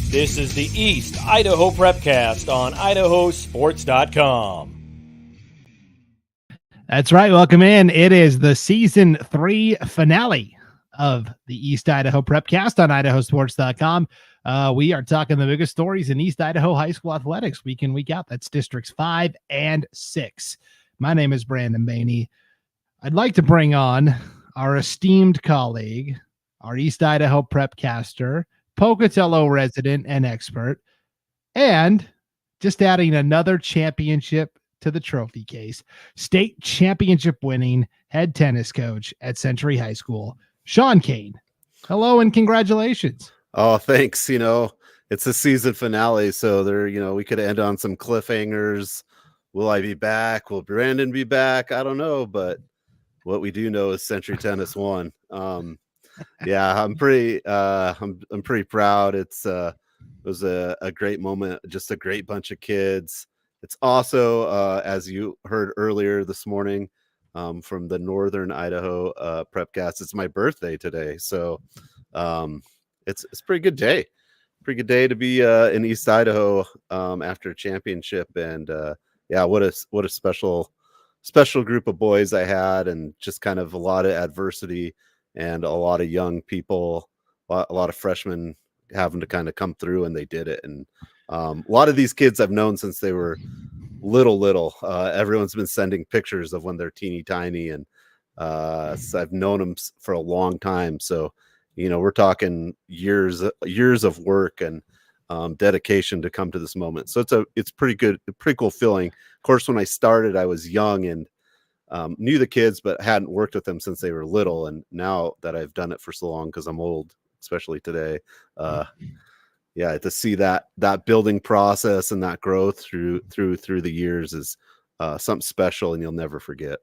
This is the East Idaho Prepcast on IdahoSports.com. That's right. Welcome in. It is the Season 3 finale of the East Idaho Prepcast on IdahoSports.com. We are talking the biggest stories in East Idaho high school athletics week in, week out. That's Districts 5 and 6. My name is Brandon Baney. I'd like to bring on our esteemed colleague, our East Idaho Prepcaster, Pocatello resident and expert, and just adding another championship to the trophy case, state championship winning head tennis coach at Century High School, Sean Kane. Hello and congratulations. Oh, thanks. It's a season finale, so we could end on some cliffhangers. Will I be back? Will Brandon be back? I don't know, but what we do know is Century Tennis won. Yeah, I'm pretty proud. It was a great moment, just a great bunch of kids. It's also, as you heard earlier this morning, from the Northern Idaho Prepcast, it's my birthday today. So it's a pretty good day. Pretty good day to be in East Idaho after a championship. And yeah, what a special group of boys I had, and just kind of a lot of adversity and a lot of young people, a lot of freshmen having to kind of come through, and they did it. And a lot of these kids I've known since they were little. Everyone's been sending pictures of when they're teeny tiny, and so I've known them for a long time. So, we're talking years of work and dedication to come to this moment. So it's pretty good, pretty cool feeling. Of course, when I started, I was young and knew the kids, but hadn't worked with them since they were little. And now that I've done it for so long, because I'm old, especially today, yeah, to see that building process and that growth through the years is something special, and you'll never forget.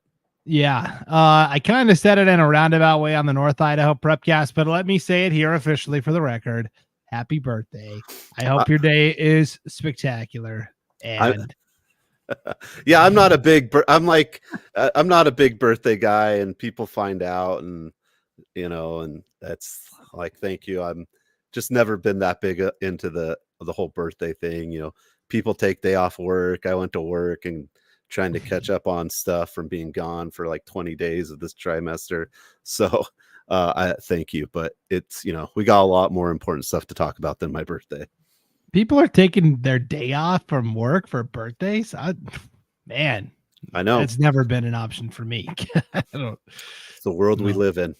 Yeah, I kind of said it in a roundabout way on the North Idaho Prepcast, but let me say it here officially for the record. Happy birthday. I hope your day is spectacular. And yeah, I'm not a big birthday guy, and people find out, and and that's like, thank you. I'm just never been that big into the whole birthday thing. People take day off work. I went to work and trying to catch up on stuff from being gone for like 20 days of this trimester. So I thank you, but it's, we got a lot more important stuff to talk about than my birthday. People are taking their day off from work for birthdays. Man, I know it's never been an option for me. It's the world we live in.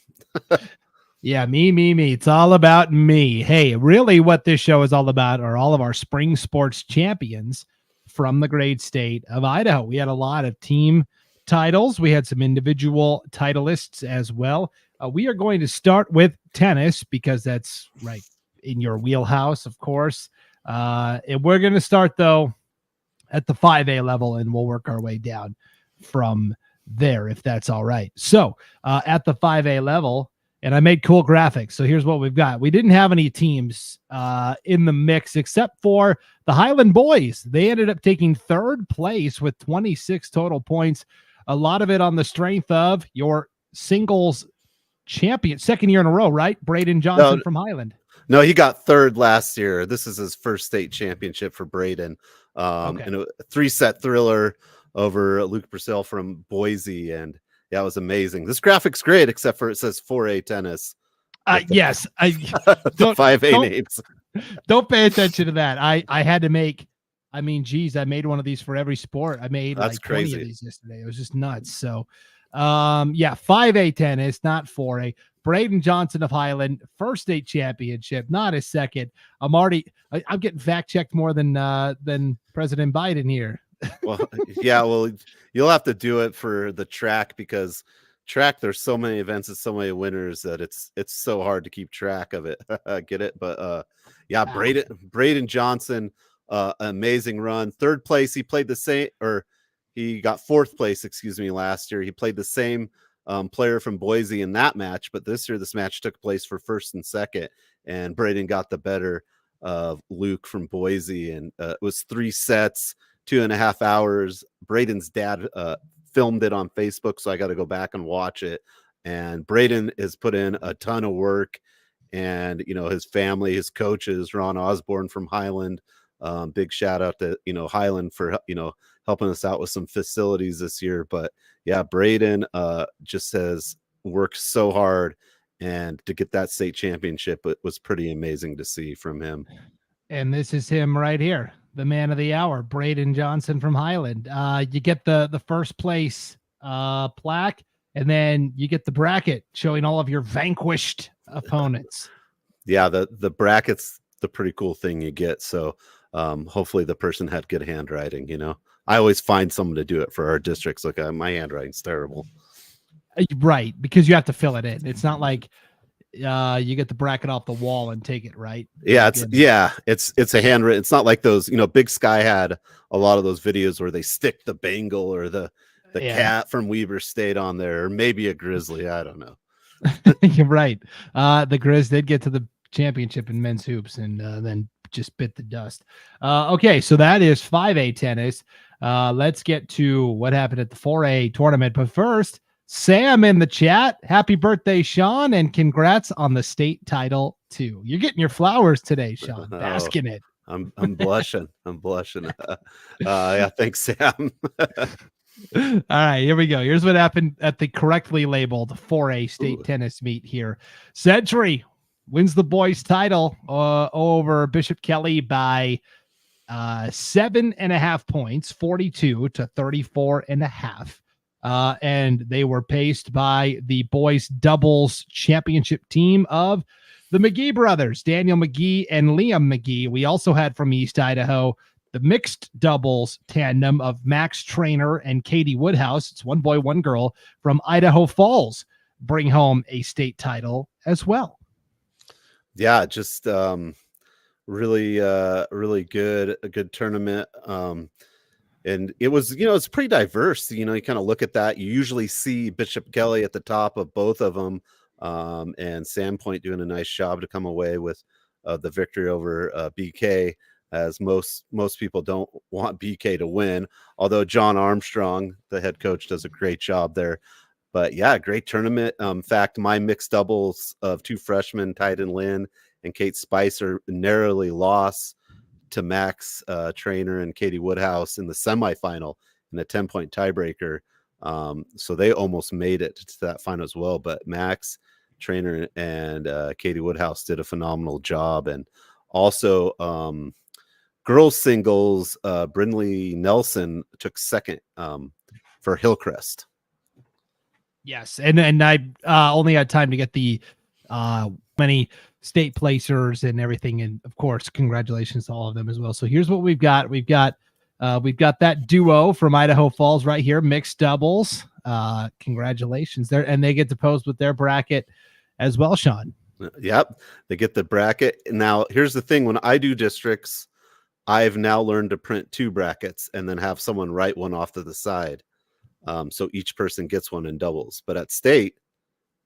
Yeah, me. It's all about me. Hey, really what this show is all about are all of our spring sports champions from the great state of Idaho. We had a lot of team titles. We had some individual titleists as well. We are going to start with tennis because that's right in your wheelhouse, of course. And we're going to start, though, at the 5A level, and we'll work our way down from there, if that's all right. So at the 5A level, and I made cool graphics. So here's what we've got. We didn't have any teams in the mix except for the Highland boys. They ended up taking third place with 26 total points. A lot of it on the strength of your singles champion, second year in a row, right? Braden Johnson from Highland. No, he got third last year. This is his first state championship for Braden. And a 3-set thriller over Luke Purcell from Boise. And yeah, it was amazing. This graphic's great, except for it says 4A tennis. Yes. I the 5A names. Don't pay attention to that. I had to make, I made one of these for every sport. I made That's like 20 crazy. of these yesterday. It was just nuts. So yeah, 5A tennis, not 4A. Braden Johnson of Highland, first state championship, not his second. I'm getting fact checked more than President Biden here. Well, yeah, you'll have to do it for the track, because track, there's so many events and so many winners that it's so hard to keep track of it. Get it? But yeah, Braden Johnson, amazing run. Third place. He played the same, or he got fourth place, last year. He played the same player from Boise in that match, but this year this match took place for first and second, and Braden got the better of Luke from Boise, and it was 3 sets, 2.5 hours. Braden's dad filmed it on Facebook, so I got to go back and watch it. And Braden has put in a ton of work, and his family, his coaches, Ron Osborne from Highland. Big shout out to Highland for helping us out with some facilities this year. But yeah, Braden just has worked so hard, and to get that state championship, it was pretty amazing to see from him. And this is him right here, the man of the hour, Braden Johnson from Highland. You get the first place plaque, and then you get the bracket showing all of your vanquished opponents. Yeah, the bracket's the pretty cool thing you get. So hopefully the person had good handwriting. I always find someone to do it for our districts. Look, my handwriting's terrible. Right, because you have to fill it in. It's not like you get the bracket off the wall and take it, right? Yeah, it's a handwritten. It's not like those, Big Sky had a lot of those videos where they stick the Bengal or the cat from Weber State on there, or maybe a grizzly. I don't know. You're right. The Grizz did get to the championship in men's hoops and then just bit the dust. Okay, so that is 5A tennis. Let's get to what happened at the 4A tournament. But first, Sam in the chat. Happy birthday, Sean, and congrats on the state title too. You're getting your flowers today, Sean. Bask in it. I'm blushing. I'm blushing. Yeah, thanks, Sam. All right, here we go. Here's what happened at the correctly labeled 4A state tennis meet here. Century wins the boys title over Bishop Kelly by 7.5 points, 42-34.5. And they were paced by the boys doubles championship team of the McGee brothers, Daniel McGee and Liam McGee. We also had from East Idaho the mixed doubles tandem of Max Trainer and Katie Woodhouse. It's one boy, one girl from Idaho Falls, bring home a state title as well. Yeah, just really good, a good tournament. And it was, it's pretty diverse. You kind of look at that. You usually see Bishop Kelly at the top of both of them, and Sandpoint doing a nice job to come away with the victory over BK, as most people don't want BK to win, although John Armstrong, the head coach, does a great job there. But yeah, great tournament. In fact, my mixed doubles of two freshmen, Titan Lynn and Kate Spicer, narrowly lost to Max Trainer and Katie Woodhouse in the semifinal in a 10-point tiebreaker. So they almost made it to that final as well. But Max Trainer and Katie Woodhouse did a phenomenal job. And also girls singles, Brindley Nelson took second for Hillcrest. Yes, and I only had time to get the many state placers and everything, and of course, congratulations to all of them as well. So here's what we've got. We've got that duo from Idaho Falls right here, mixed doubles. Congratulations there, and they get to pose with their bracket as well, Sean. Yep, they get the bracket. Now, here's the thing: when I do districts, I've now learned to print two brackets and then have someone write one off to the side. So each person gets one in doubles, but at state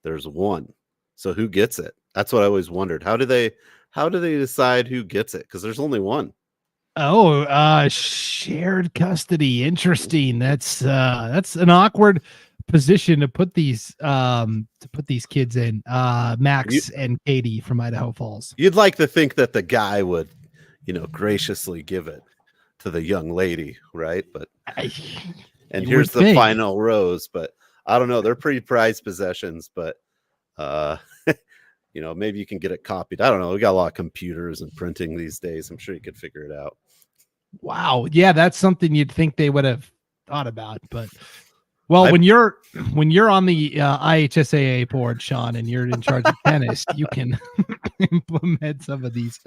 there's one. So who gets it? That's what I always wondered. How do they decide who gets it? Because there's only one. Oh, shared custody. Interesting. That's an awkward position to put these kids in. Max and Katie from Idaho Falls. You'd like to think that the guy would, graciously give it to the young lady, right? But and here's the final rose, but I don't know. They're pretty prized possessions, but maybe you can get it copied. I don't know. We got a lot of computers and printing these days. I'm sure you could figure it out. Wow. Yeah, that's something you'd think they would have thought about, but when you're on the IHSAA board, Sean, and you're in charge of tennis, you can implement some of these.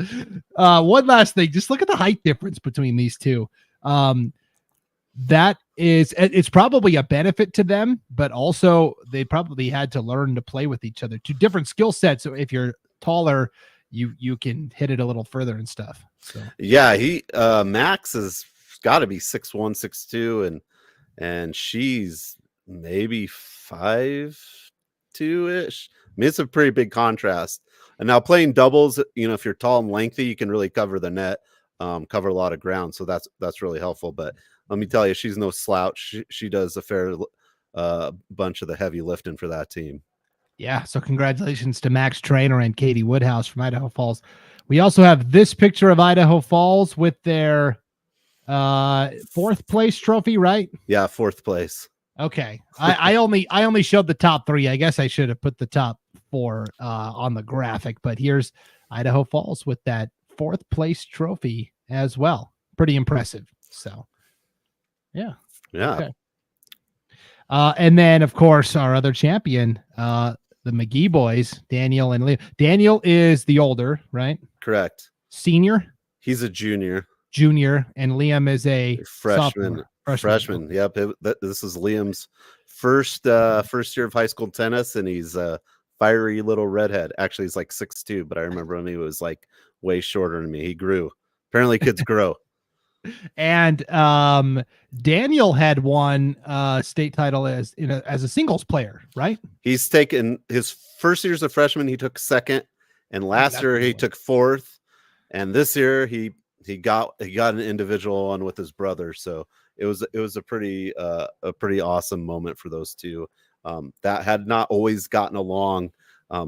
One last thing, just look at the height difference between these two. It's probably a benefit to them, but also they probably had to learn to play with each other. Two different skill sets. So if you're taller, you can hit it a little further and stuff. So yeah, Max has got to be 6'1", 6'2", and she's maybe 5'2"-ish. I mean, it's a pretty big contrast. And now playing doubles, if you're tall and lengthy, you can really cover the net, cover a lot of ground. So that's really helpful. But let me tell you, she's no slouch. She does a fair bunch of the heavy lifting for that team. Yeah, so congratulations to Max Trainer and Katie Woodhouse from Idaho Falls. We also have this picture of Idaho Falls with their fourth place trophy, right? Yeah, fourth place. Okay. I only showed the top 3. I guess I should have put the top 4 on the graphic, but here's Idaho Falls with that fourth place trophy as well. Pretty impressive. So yeah. Okay. And then of course our other champion, the McGee boys, Daniel and Liam. Daniel is the older, right? Correct. Senior? He's a junior, and Liam is a freshman. Freshman. Yep. This is Liam's first year of high school tennis, and he's a fiery little redhead. Actually, he's like 6'2", but I remember when he was like way shorter than me. He grew. Apparently, kids grow. And Daniel had won state title as a singles player, right? He's taken his first year as a freshman. He took second, and last year he took fourth, and this year he got an individual one with his brother. So it was a pretty awesome moment for those two that had not always gotten along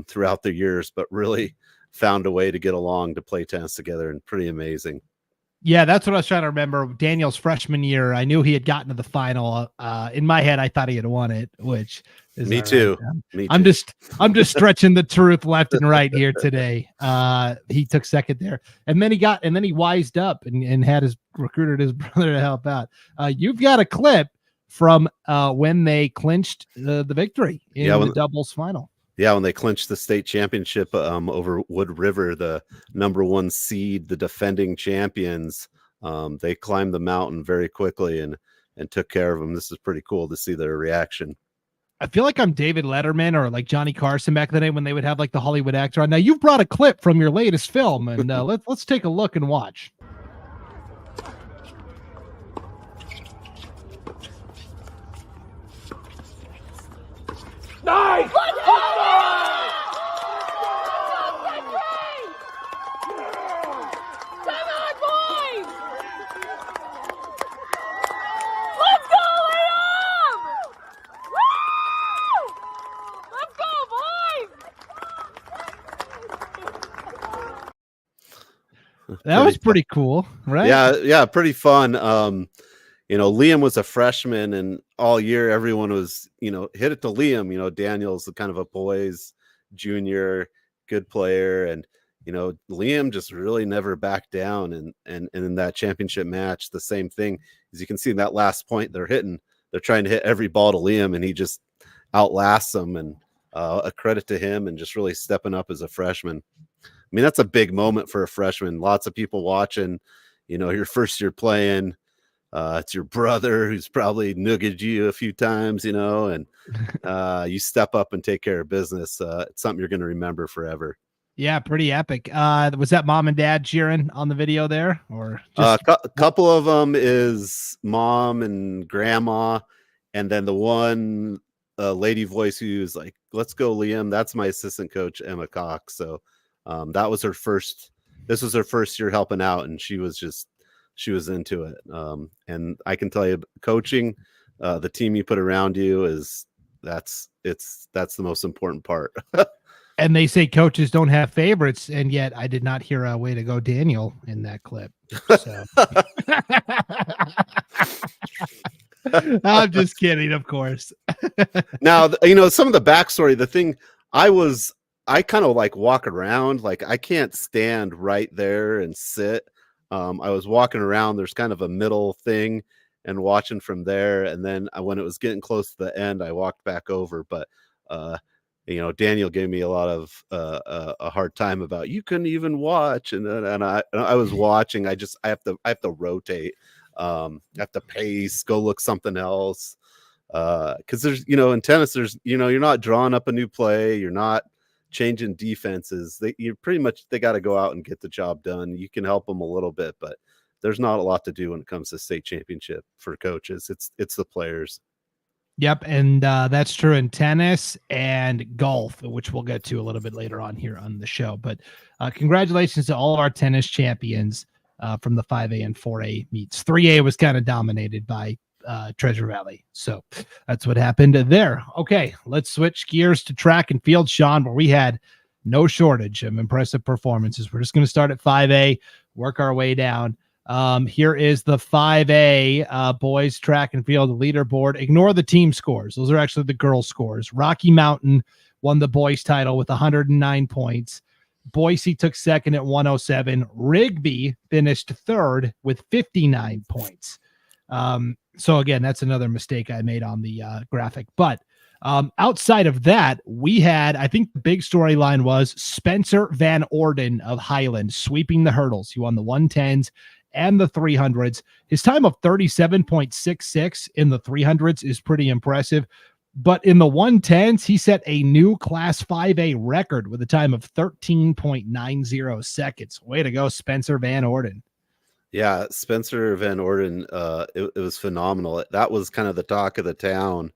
throughout the years, but really found a way to get along to play tennis together, and pretty amazing. Yeah, that's what I was trying to remember. Daniel's freshman year, I knew he had gotten to the final. In my head, I thought he had won it, which is me too. Right. I'm just stretching the truth left and right here today. He took second there, and then he wised up and recruited his brother to help out. You've got a clip from when they clinched the victory in the doubles final. Yeah, when they clinched the state championship over Wood River, the number 1 seed, the defending champions, they climbed the mountain very quickly and took care of them. This is pretty cool to see their reaction. I feel like I'm David Letterman or like Johnny Carson back in the day when they would have like the Hollywood actor on. Now you've brought a clip from your latest film, and let's take a look and watch. Nice! That was pretty cool, right? Yeah, pretty fun. Liam was a freshman, and all year everyone was, hit it to Liam. Daniel's kind of a boys junior, good player, and Liam just really never backed down. And in that championship match, the same thing. As you can see in that last point, they're trying to hit every ball to Liam, and he just outlasts them. And a credit to him, and just really stepping up as a freshman. I mean, that's a big moment for a freshman. Lots of people watching, your first year playing. It's your brother who's probably nuggeted you a few times, and you step up and take care of business. It's something you're going to remember forever. Yeah, pretty epic. Was that mom and dad cheering on the video there, or just a couple of them is mom and grandma, and then the one lady voice who's like, "Let's go, Liam." That's my assistant coach, Emma Cox. So that was her first. This was her first year helping out, and she was into it. And I can tell you, coaching the team you put around you that's the most important part. And they say coaches don't have favorites, and yet I did not hear a way to go Daniel in that clip. So I'm just kidding, of course. Now, some of the backstory, the thing I kind of like walk around, like I can't stand right there and sit. I was walking around, there's kind of a middle thing, and watching from there. And then when it was getting close to the end, I walked back over, but Daniel gave me a lot of a hard time about, you couldn't even watch. And I was watching. I have to rotate. I have to pace, go look something else. Cause there's, in tennis, there's, you're not drawing up a new play. You're not changing defenses. They got to go out and get the job done. You can help them a little bit, but there's not a lot to do when it comes to state championship for coaches. It's the players. Yep. And that's true in tennis and golf, which we'll get to a little bit later on here on the show. But congratulations to all of our tennis champions from the 5A and 4A meets. 3A was kind of dominated by Treasure Valley. So that's what happened there. Okay, let's switch gears to track and field, Sean, where we had no shortage of impressive performances. We're just going to start at 5A, work our way down. Here is the 5A boys track and field leaderboard. Ignore the team scores. Those are actually the girls' scores. Rocky Mountain won the boys title with 109 points. Boise took second at 107. Rigby finished third with 59 points. So again, that's another mistake I made on the graphic. But outside of that, we had, I think the big storyline was Spencer Van Orden of Highland sweeping the hurdles. He won the 110s and the 300s. His time of 37.66 in the 300s is pretty impressive. But in the 110s, he set a new Class 5A record with a time of 13.90 seconds. Way to go, Spencer Van Orden. Yeah, Spencer Van Orden, it was phenomenal. That was kind of the talk of the town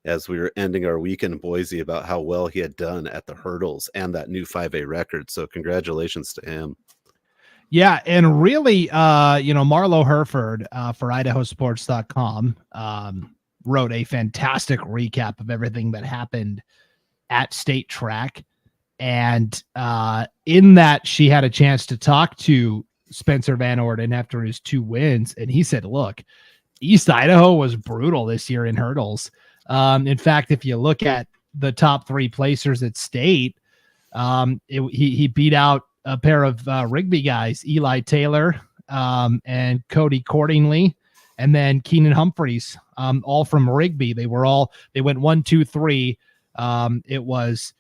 as we were ending our weekend in Boise about how well he had done at the hurdles and that new 5A record. So congratulations to him. Yeah, and really, Marlo Herford for IdahoSports.com wrote a fantastic recap of everything that happened at state track. And in that, she had a chance to talk to Spencer Van Orden after his 2 wins. And he said, look, East Idaho was brutal this year in hurdles. In fact, if you look at the top 3 placers at state, he beat out a pair of Rigby guys, Eli Taylor and Cody Cordingley, and then Keenan Humphreys, all from Rigby. They went 1, 2, 3. It was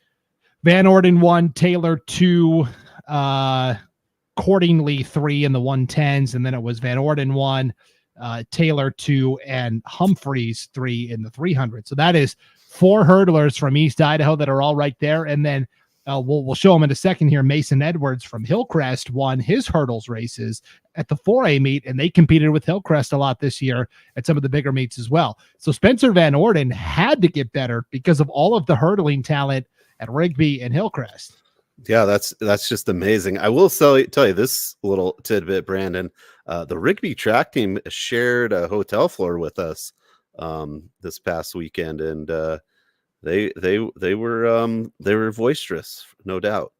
Van Orden 1, Taylor 2, Cordingley 3 in the 110s, and then it was Van Orden 1, Taylor 2, and Humphreys 3 in the 300. So that is 4 hurdlers from East Idaho that are all right there. And then we'll show them in a second here. Mason Edwards from Hillcrest won his hurdles races at the 4A meet, and they competed with Hillcrest a lot this year at some of the bigger meets as well. So Spencer Van Orden had to get better because of all of the hurdling talent at Rigby and Hillcrest. Yeah, that's just amazing. I will tell you this little tidbit, Brandon. The Rigby track team shared a hotel floor with us this past weekend, and they were boisterous, no doubt.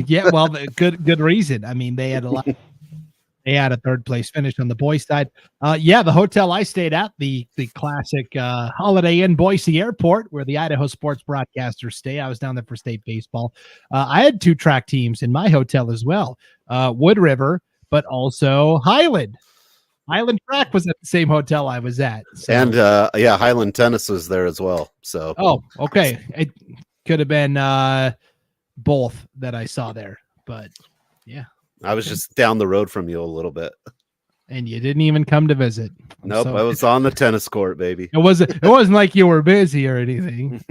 Yeah, well, good reason. I mean, they had a lot. They had a 3rd place finish on the boys' side. The hotel I stayed at, the classic Holiday Inn Boise Airport, where the Idaho sports broadcasters stay. I was down there for state baseball. I had 2 track teams in my hotel as well, Wood River, but also Highland. Highland Track was at the same hotel I was at. So. And Highland Tennis was there as well. So okay. It could have been both that I saw there, but yeah. I was just down the road from you a little bit. And you didn't even come to visit. Nope, I was on the tennis court, baby. It wasn't like you were busy or anything.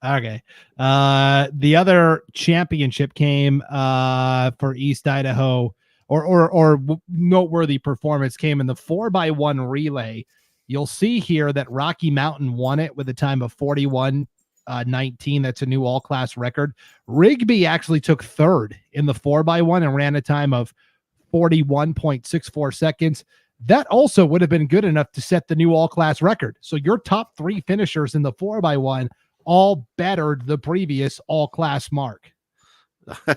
Okay. The other championship came for East Idaho, or noteworthy performance came in the 4x1 relay. You'll see here that Rocky Mountain won it with a time of 41:19. That's a new all-class record. Rigby actually took 3rd in the 4x1 and ran a time of 41.64 seconds. That also would have been good enough to set the new all-class record. So your top 3 finishers in the 4x1 all bettered the previous all-class mark.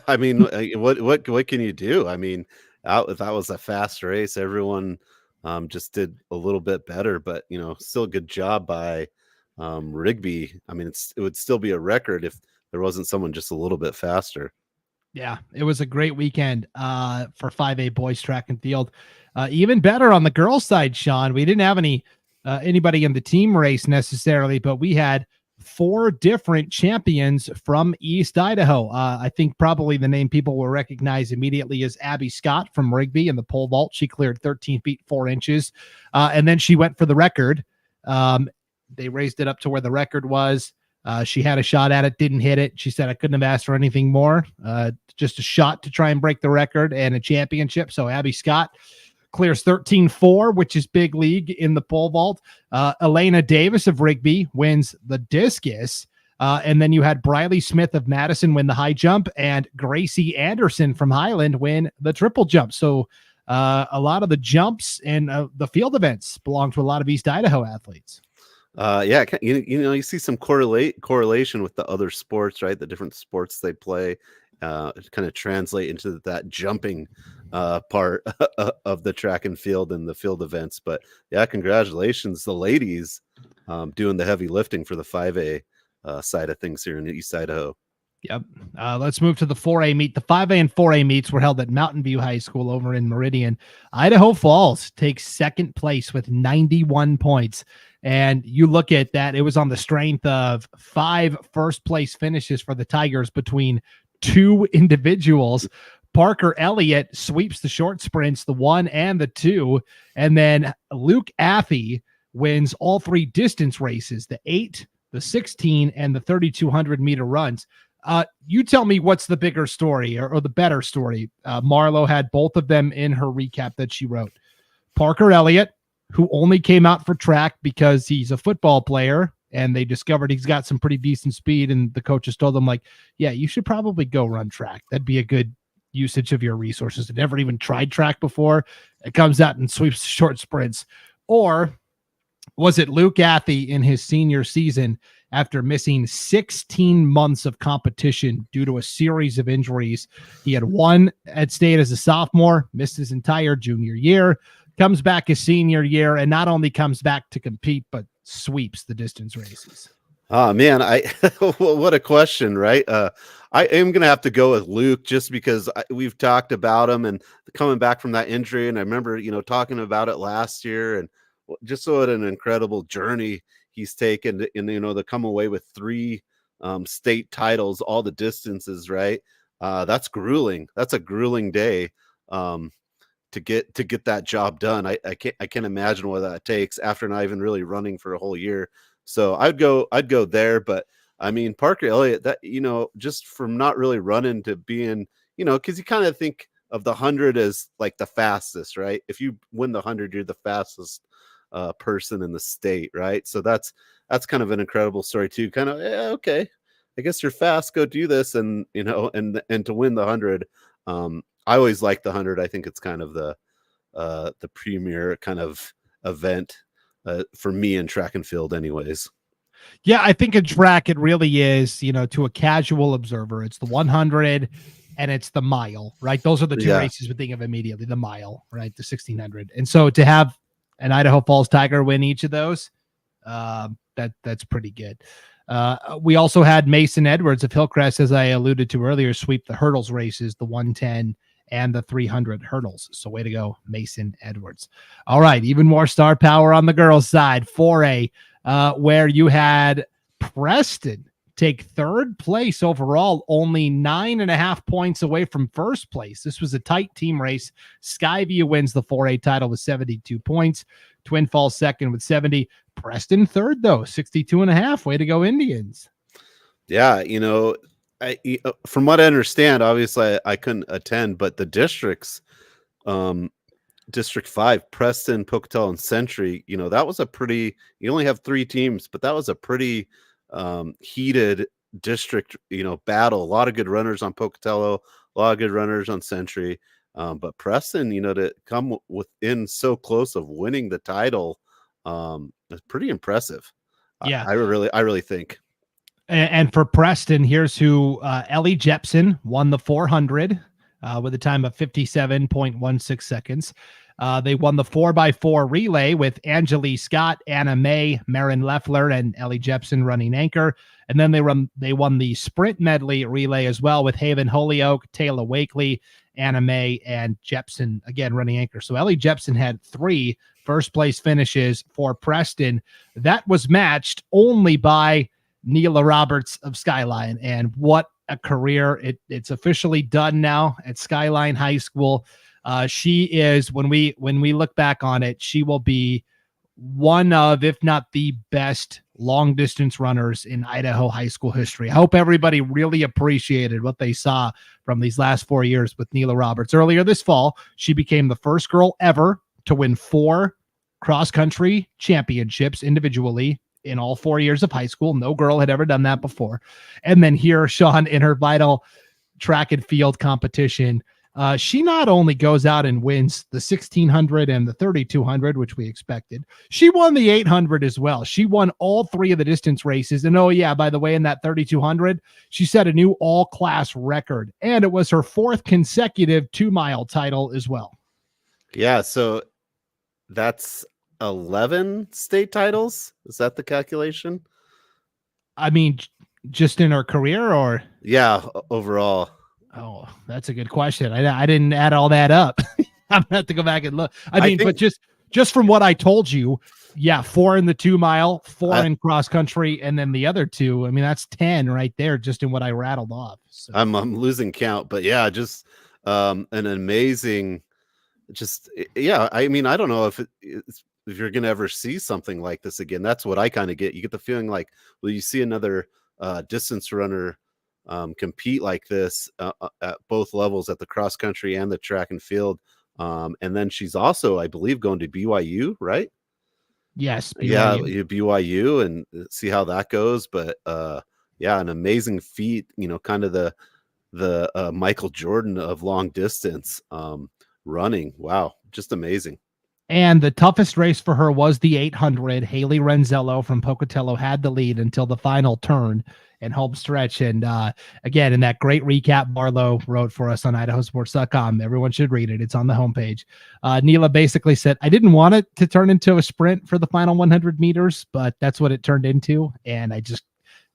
I mean, what can you do? I mean, that was a fast race. Everyone just did a little bit better, but still a good job by Rigby. I mean, it would still be a record if there wasn't someone just a little bit faster. Yeah, it was a great weekend for 5A boys track and field. Even better on the girls' side, Sean. We didn't have anybody in the team race necessarily, but we had 4 different champions from East Idaho. I think probably the name people will recognize immediately is Abby Scott from Rigby in the pole vault. She cleared 13 feet 4 inches, and then she went for the record. They raised it up to where the record was. She had a shot at it, didn't hit it. She said, I couldn't have asked for anything more. Just a shot to try and break the record and a championship. So Abby Scott clears 13.4, which is big league in the pole vault. Elena Davis of Rigby wins the discus. And then you had Briley Smith of Madison win the high jump and Gracie Anderson from Highland win the triple jump. So a lot of the jumps and the field events belong to a lot of East Idaho athletes. Yeah, you see some correlation with the other sports, right? The different sports they play kind of translate into that jumping part of the track and field and the field events. But yeah, congratulations, the ladies doing the heavy lifting for the 5A side of things here in East Idaho. Yep. Let's move to the 4A meet. The 5A and 4A meets were held at Mountain View High School over in Meridian. Idaho Falls takes second place with 91 points. And you look at that, it was on the strength of 5 first-place finishes for the Tigers between 2 individuals. Parker Elliott sweeps the short sprints, the 1 and the 2. And then Luke Affey wins all 3 distance races, the 8, the 16, and the 3,200-meter runs. You tell me what's the bigger story or the better story. Marlo had both of them in her recap that she wrote. Parker Elliott, who only came out for track because he's a football player and they discovered he's got some pretty decent speed, and the coaches told him, like, yeah, you should probably go run track. That'd be a good usage of your resources. Had never even tried track before. It comes out and sweeps short sprints. Or was it Luke Affey in his senior season after missing 16 months of competition due to a series of injuries? He had one at state as a sophomore, missed his entire junior year, comes back his senior year, and not only comes back to compete, but sweeps the distance races. Oh man, what a question, right? I am gonna have to go with Luke just because we've talked about him and coming back from that injury, and I remember talking about it last year, and just what an incredible journey he's taken, and to come away with 3 state titles, all the distances, right? That's grueling. That's a grueling day to get that job done. I can't imagine what that takes after not even really running for a whole year. So I'd go there. But I mean, Parker Elliott, that just from not really running to being, because you kind of think of the 100 as like the fastest, right? If you win the 100, you're the fastest person in the state, right? So that's kind of an incredible story too. Kind of, okay, I guess you're fast, go do this, and and to win the 100. I always like the 100. I think it's kind of the premier kind of event for me in track and field anyways. Yeah, I think in track it really is, to a casual observer, it's the 100 and it's the mile, right? Those are the 2 races we think of immediately, the mile, right? The 1600. And so to have an Idaho Falls Tiger win each of those, that's pretty good. We also had Mason Edwards of Hillcrest, as I alluded to earlier, sweep the hurdles races, the 110 and the 300 hurdles. So way to go, Mason Edwards. All right, even more star power on the girls' side. 4A, where you had Preston take 3rd place overall, only 9.5 points away from 1st place. This was a tight team race. Skyview wins the 4A title with 72 points. Twin Falls 2nd with 70. Preston 3rd, though, 62.5. Way to go, Indians. Yeah, from what I understand, obviously I couldn't attend, but the districts, District 5, Preston, Pocatello, and Century, that was a pretty, you only have 3 teams, but that was a pretty heated district, battle. A lot of good runners on Pocatello, a lot of good runners on Century. But Preston, to come within so close of winning the title, is pretty impressive. Yeah. I really think. And for Preston, here's who Ellie Jepson won the 400 with a time of 57.16 seconds. They won the 4x4 relay with Angeli Scott, Anna May, Marin Leffler, and Ellie Jepson running anchor. And then they won the sprint medley relay as well with Haven Holyoke, Taylor Wakely, Anna May, and Jepson again running anchor. So Ellie Jepson had 3 first-place finishes for Preston. That was matched only by Neela Roberts of Skyline, and what a career. It's officially done now at Skyline High School. She is, when we look back on it, she will be one of, if not the best long distance runners in Idaho high school history. I hope everybody really appreciated what they saw from these last 4 years with Neela Roberts. Earlier this fall, she became the first girl ever to win 4 cross country championships individually in all 4 years of high school. No girl had ever done that before. And then here, Sean, in her vital track and field competition, She not only goes out and wins the 1600 and the 3200, which we expected, she won the 800 as well. She won all three of the distance races. And oh, yeah, by the way, in that 3200, she set a new all class record. And it was her fourth consecutive 2-mile title as well. Yeah. So that's 11 state titles. Is that the calculation? I mean, just in her career or? Yeah, overall. Oh, that's a good question. I didn't add all that up. I'm gonna have to go back and look. I mean, but just from what I told you, yeah, 4 in the 2-mile, 4 in cross country, and then the other 2. I mean, that's 10 right there, just in what I rattled off. So. I'm losing count, but yeah, just an amazing. Yeah. I mean, I don't know if you're gonna ever see something like this again. That's what I kind of get. You get the feeling like, will you see another distance runner compete like this at both levels, at the cross country and the track and field? And then she's also, I believe, going to BYU, right? Yes. BYU. Yeah, BYU, and see how that goes. But yeah, an amazing feat, kind of the Michael Jordan of long distance running. Wow, just amazing. And the toughest race for her was the 800. Haley Renzello from Pocatello had the lead until the final turn and home stretch. And again, in that great recap Marlo wrote for us on IdahoSports.com, everyone should read it. It's on the homepage. Neela basically said, I didn't want it to turn into a sprint for the final 100 meters, but that's what it turned into. And I just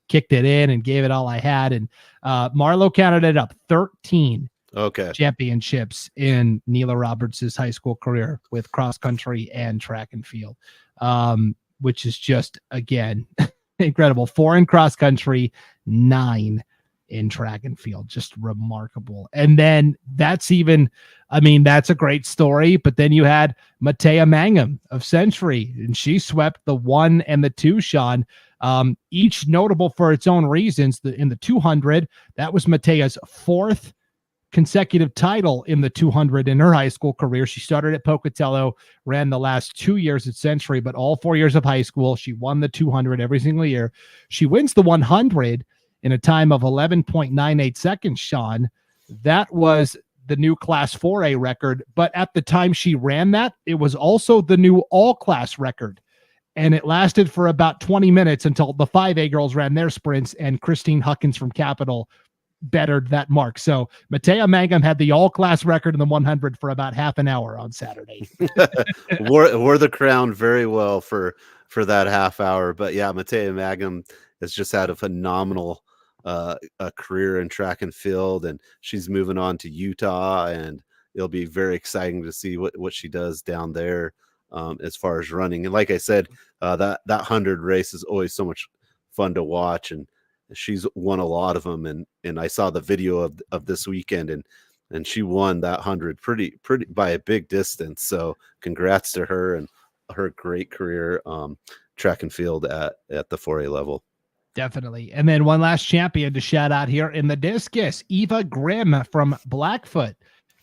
kicked it in and gave it all I had. And Marlo counted it up 13 championships in Neela Roberts' high school career with cross country and track and field, which is just, again, incredible. 4 in cross country, 9 in track and field. Just remarkable. And then that's a great story. But then you had Matea Mangum of Century, and she swept the 1 and the 2, Sean. Each notable for its own reasons. In the 200, that was Matea's 4th consecutive title in the 200 in her high school career. She started at Pocatello, ran the last 2 years at Century, but all 4 years of high school, she won the 200 every single year. She wins the 100 in a time of 11.98 seconds, Sean. That was the new Class 4A record, but at the time she ran that, it was also the new all-class record. And it lasted for about 20 minutes until the 5A girls ran their sprints, and Christine Huckins from Capital bettered that mark. So Matea Mangum had the all-class record in the 100 for about half an hour on Saturday. wore the crown very well for that half hour. But yeah, Matea Mangum has just had a phenomenal career in track and field, and she's moving on to Utah, and it'll be very exciting to see what she does down there as far as running. And like I said, that 100 race is always so much fun to watch, and she's won a lot of them, and I saw the video of this weekend, and she won that 100 pretty by a big distance. So congrats to her and her great career track and field at the 4A level. Definitely. And then one last champion to shout out here in the discus. Eva Grimm from Blackfoot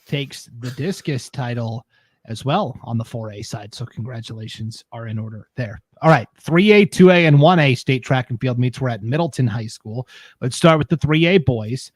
takes the discus title as well on the 4A side. So congratulations are in order there. All right, 3A, 2A, and 1A state track and field meets were at Middleton High School. Let's start with the 3A boys.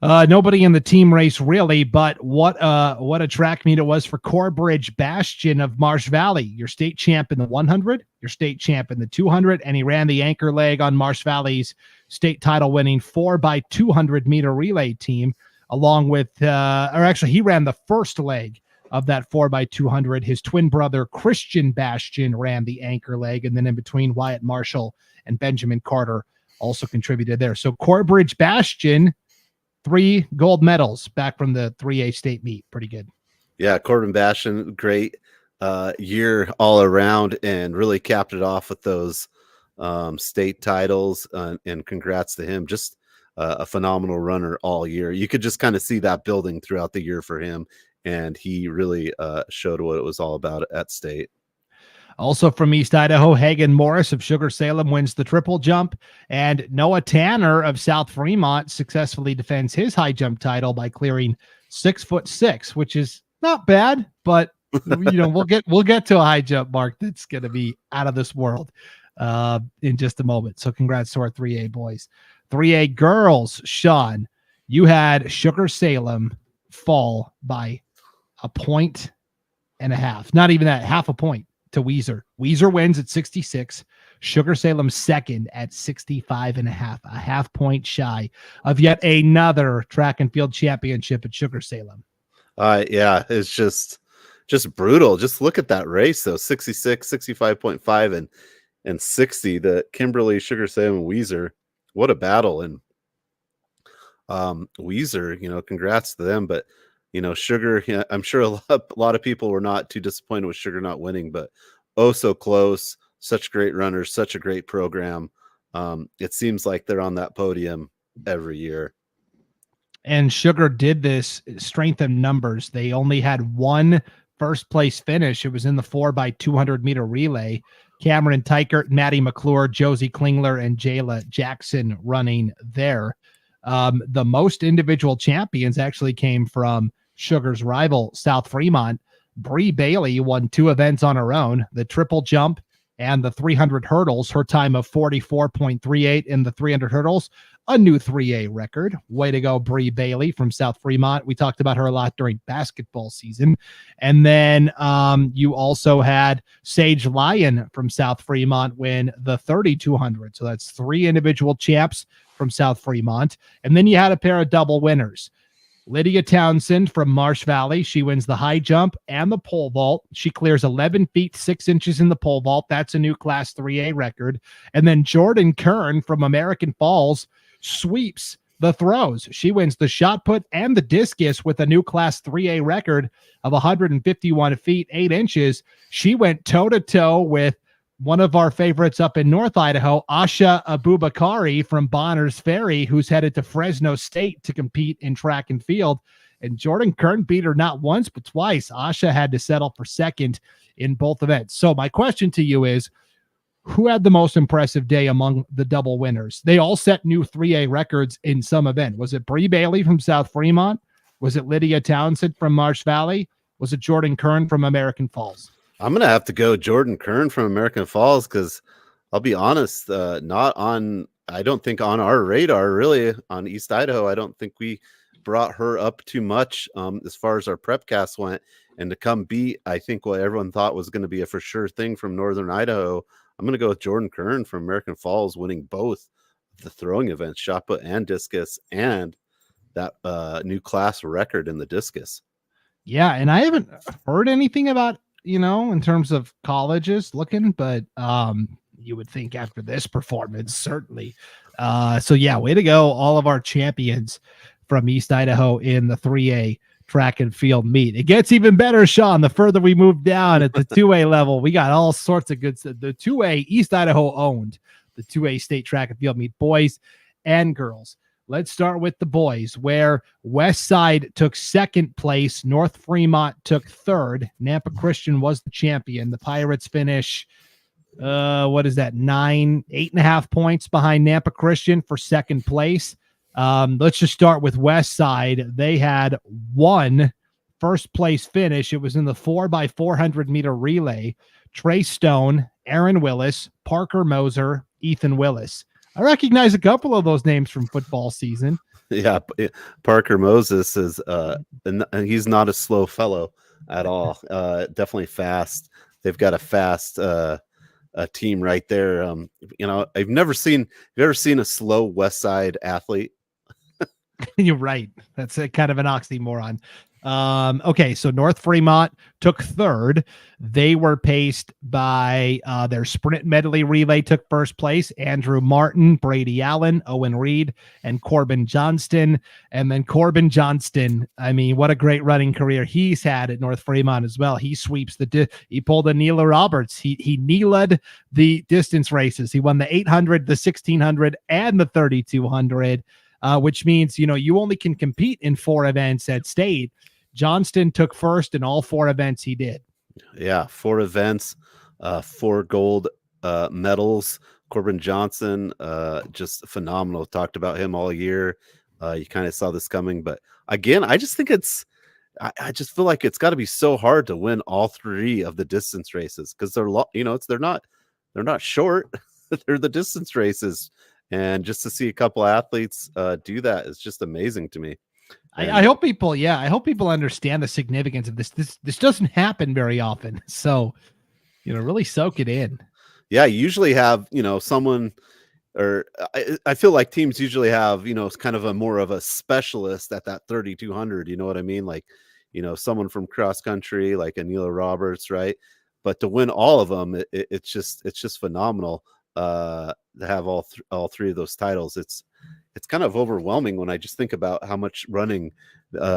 Nobody in the team race really, but what a track meet it was for Corbridge Bastion of Marsh Valley, your state champ in the 100, your state champ in the 200, and he ran the anchor leg on Marsh Valley's state title winning 4x200 meter relay team, along with, he ran the first leg of that 4x200. His twin brother, Christian Bastion, ran the anchor leg. And then in between, Wyatt Marshall and Benjamin Carter also contributed there. So Corbridge Bastion, 3 gold medals back from the 3A state meet. Pretty good. Yeah, Corbin Bastion, great year all around, and really capped it off with those state titles. And congrats to him. Just a phenomenal runner all year. You could just kind of see that building throughout the year for him. And he really showed what it was all about at state. Also from East Idaho, Hagan Morris of Sugar Salem wins the triple jump, and Noah Tanner of South Fremont successfully defends his high jump title by clearing 6'6", which is not bad, but we'll get to a high jump mark that's going to be out of this world in just a moment. So congrats to our 3A boys. 3A girls, Sean, you had Sugar Salem fall by a point and a half. Not even that, half a point to Weiser. Weiser wins at 66. Sugar Salem second at 65 and a half point shy of yet another track and field championship at Sugar Salem. Yeah, it's just brutal. Just look at that race though. 66, 65.5 and 60, the Kimberly, Sugar Salem, Weiser. What a battle. And Weiser, congrats to them, but Sugar, I'm sure a lot of people were not too disappointed with Sugar not winning, but oh so close. Such great runners, such a great program. It seems like they're on that podium every year. And Sugar did this strength in numbers. They only had one first place finish. It was in the 4x200 meter relay. Cameron Tykert, Maddie McClure, Josie Klingler, and Jayla Jackson running there. The most individual champions actually came from Sugar's rival, South Fremont. Bree Bailey won 2 events on her own, the triple jump and the 300 hurdles. Her time of 44.38 in the 300 hurdles, a new 3A record. Way to go, Bree Bailey from South Fremont. We talked about her a lot during basketball season. And then you also had Sage Lyon from South Fremont win the 3200. So that's 3 individual champs from South Fremont. And then you had a pair of double winners. Lydia Townsend from Marsh Valley. She wins the high jump and the pole vault. She clears 11 feet 6 inches in the pole vault. That's a new Class 3A record. And then Jordan Kern from American Falls sweeps the throws. She wins the shot put and the discus with a new Class 3A record of 151 feet 8 inches. She went toe-to-toe with one of our favorites up in North Idaho, Asha Abubakari from Bonners Ferry, who's headed to Fresno State to compete in track and field. And Jordan Kern beat her not once, but twice. Asha had to settle for second in both events. So my question to you is, who had the most impressive day among the double winners? They all set new 3A records in some event. Was it Bree Bailey from South Fremont? Was it Lydia Townsend from Marsh Valley? Was it Jordan Kern from American Falls? I'm going to have to go Jordan Kern from American Falls because I'll be honest, I don't think on our radar really on East Idaho. I don't think we brought her up too much as far as our Prepcast went. And to come beat, I think what everyone thought was going to be a for sure thing from Northern Idaho, I'm going to go with Jordan Kern from American Falls winning both the throwing events, shot put and discus, and that new class record in the discus. Yeah, and I haven't heard anything about in terms of colleges looking, but you would think after this performance, certainly. So yeah, way to go. All of our champions from East Idaho in the 3A track and field meet. It gets even better, Sean, the further we move down at the 2A level. We got all sorts of good stuff. The 2A East Idaho owned the 2A state track and field meet, boys and girls. Let's start with the boys, where West Side took second place. North Fremont took third. Nampa Christian was the champion. The Pirates finish, 8.5 points behind Nampa Christian for second place. Let's just start with West Side. They had one first place finish. It was in the 4x400 meter relay. Trey Stone, Aaron Willis, Parker Moser, Ethan Willis. I recognize a couple of those names from football season. Yeah, Parker Moses is and he's not a slow fellow at all. Definitely fast. They've got a fast a team right there. I've never seen a slow West Side athlete. You're right. That's kind of an oxymoron. Okay, so North Fremont took third. They were paced by their sprint medley relay took first place. Andrew Martin, Brady Allen, Owen Reed, and Corbin Johnston. And then Corbin Johnston, I mean, what a great running career he's had at North Fremont as well. He sweeps he pulled a Neela Roberts. He Neela'd the distance races. He won the 800, the 1600, and the 3200. Which means, you only can compete in 4 events at state. Johnston took first in all 4 events he did. Yeah, 4 events, 4 gold medals. Corbin Johnson, just phenomenal. Talked about him all year. You kind of saw this coming. But again, I just think I just feel like it's got to be so hard to win all 3 of the distance races because they're not short. They're the distance races. And just to see a couple athletes do that is just amazing to me. I hope people, I hope people understand the significance of this. This doesn't happen very often. So, really soak it in. Yeah, you usually have, someone, or I feel like teams usually have, kind of a more of a specialist at that 3,200. You know what I mean? Like, someone from cross country, like Anila Roberts, right? But to win all of them, it's just phenomenal. To have all three of those titles, it's kind of overwhelming when I just think about how much running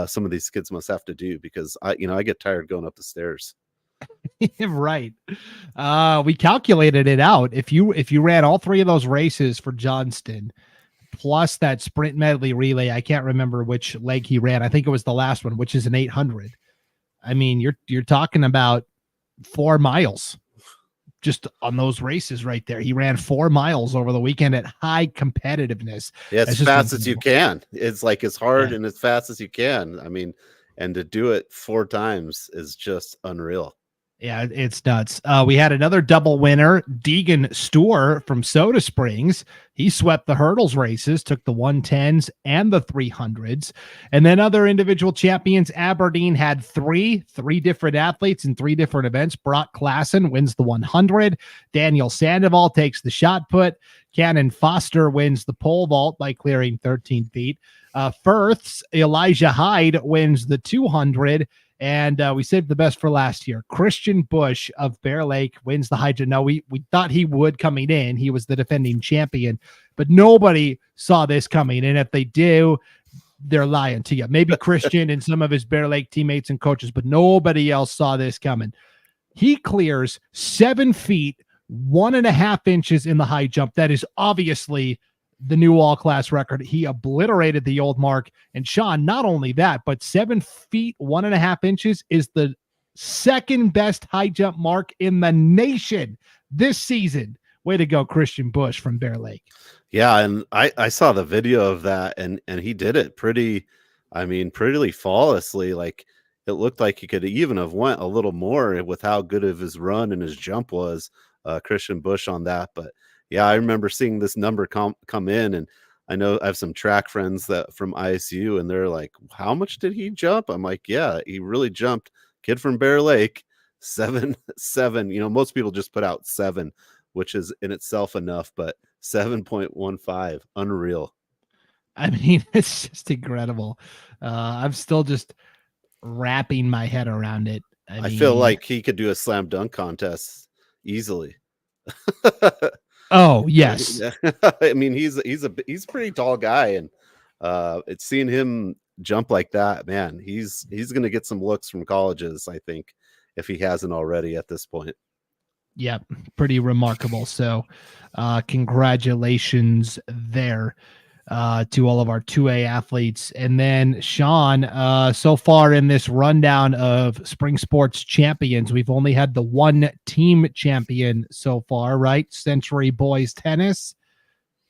some of these kids must have to do, because I get tired going up the stairs. Right. We calculated it out. If you ran all three of those races for Johnston, plus that sprint medley relay, I can't remember which leg he ran. I think it was the last one, which is an 800. I mean, you're talking about 4 miles just on those races right there. He ran 4 miles over the weekend at high competitiveness. Yeah, as fast as you can. It's like as hard and as fast as you can. I mean, and to do it 4 times is just unreal. Yeah, it's nuts. We had another double winner, Deegan Stoor from Soda Springs. He swept the hurdles races, took the 110s and the 300s. And then other individual champions, Aberdeen had three different athletes in 3 different events. Brock Klassen wins the 100. Daniel Sandoval takes the shot put. Cannon Foster wins the pole vault by clearing 13 feet. Firth's Elijah Hyde wins the 200. And we saved the best for last year. Christian Bush of Bear Lake wins the high jump. Now, we thought he would coming in. He was the defending champion, but nobody saw this coming. And if they do, they're lying to you. Maybe Christian and some of his Bear Lake teammates and coaches, but nobody else saw this coming. He clears 7 feet, 1.5 inches in the high jump. That is obviously the new all-class record. He obliterated the old mark. And Sean, not only that, but 7 feet, 1.5 inches is the second best high jump mark in the nation this season. Way to go, Christian Bush from Bear Lake. Yeah, and I saw the video of that, and he did it pretty flawlessly. Like, it looked like he could even have went a little more with how good of his run and his jump was, Christian Bush on that. But yeah, I remember seeing this number come in, and I know I have some track friends that from ISU, and they're like, "How much did he jump?" I'm like, "Yeah, he really jumped." Kid from Bear Lake, 7. Most people just put out 7, which is in itself enough, but 7.15, unreal. I mean, it's just incredible. I'm still just wrapping my head around it. I feel like he could do a slam dunk contest easily. Oh, yes. I mean, he's a pretty tall guy, and it's seeing him jump like that, man. He's going to get some looks from colleges, I think, if he hasn't already at this point. Yeah, pretty remarkable. So, congratulations there to all of our 2A athletes. And then Sean, so far in this rundown of spring sports champions, we've only had the one team champion so far, right? Century Boys Tennis.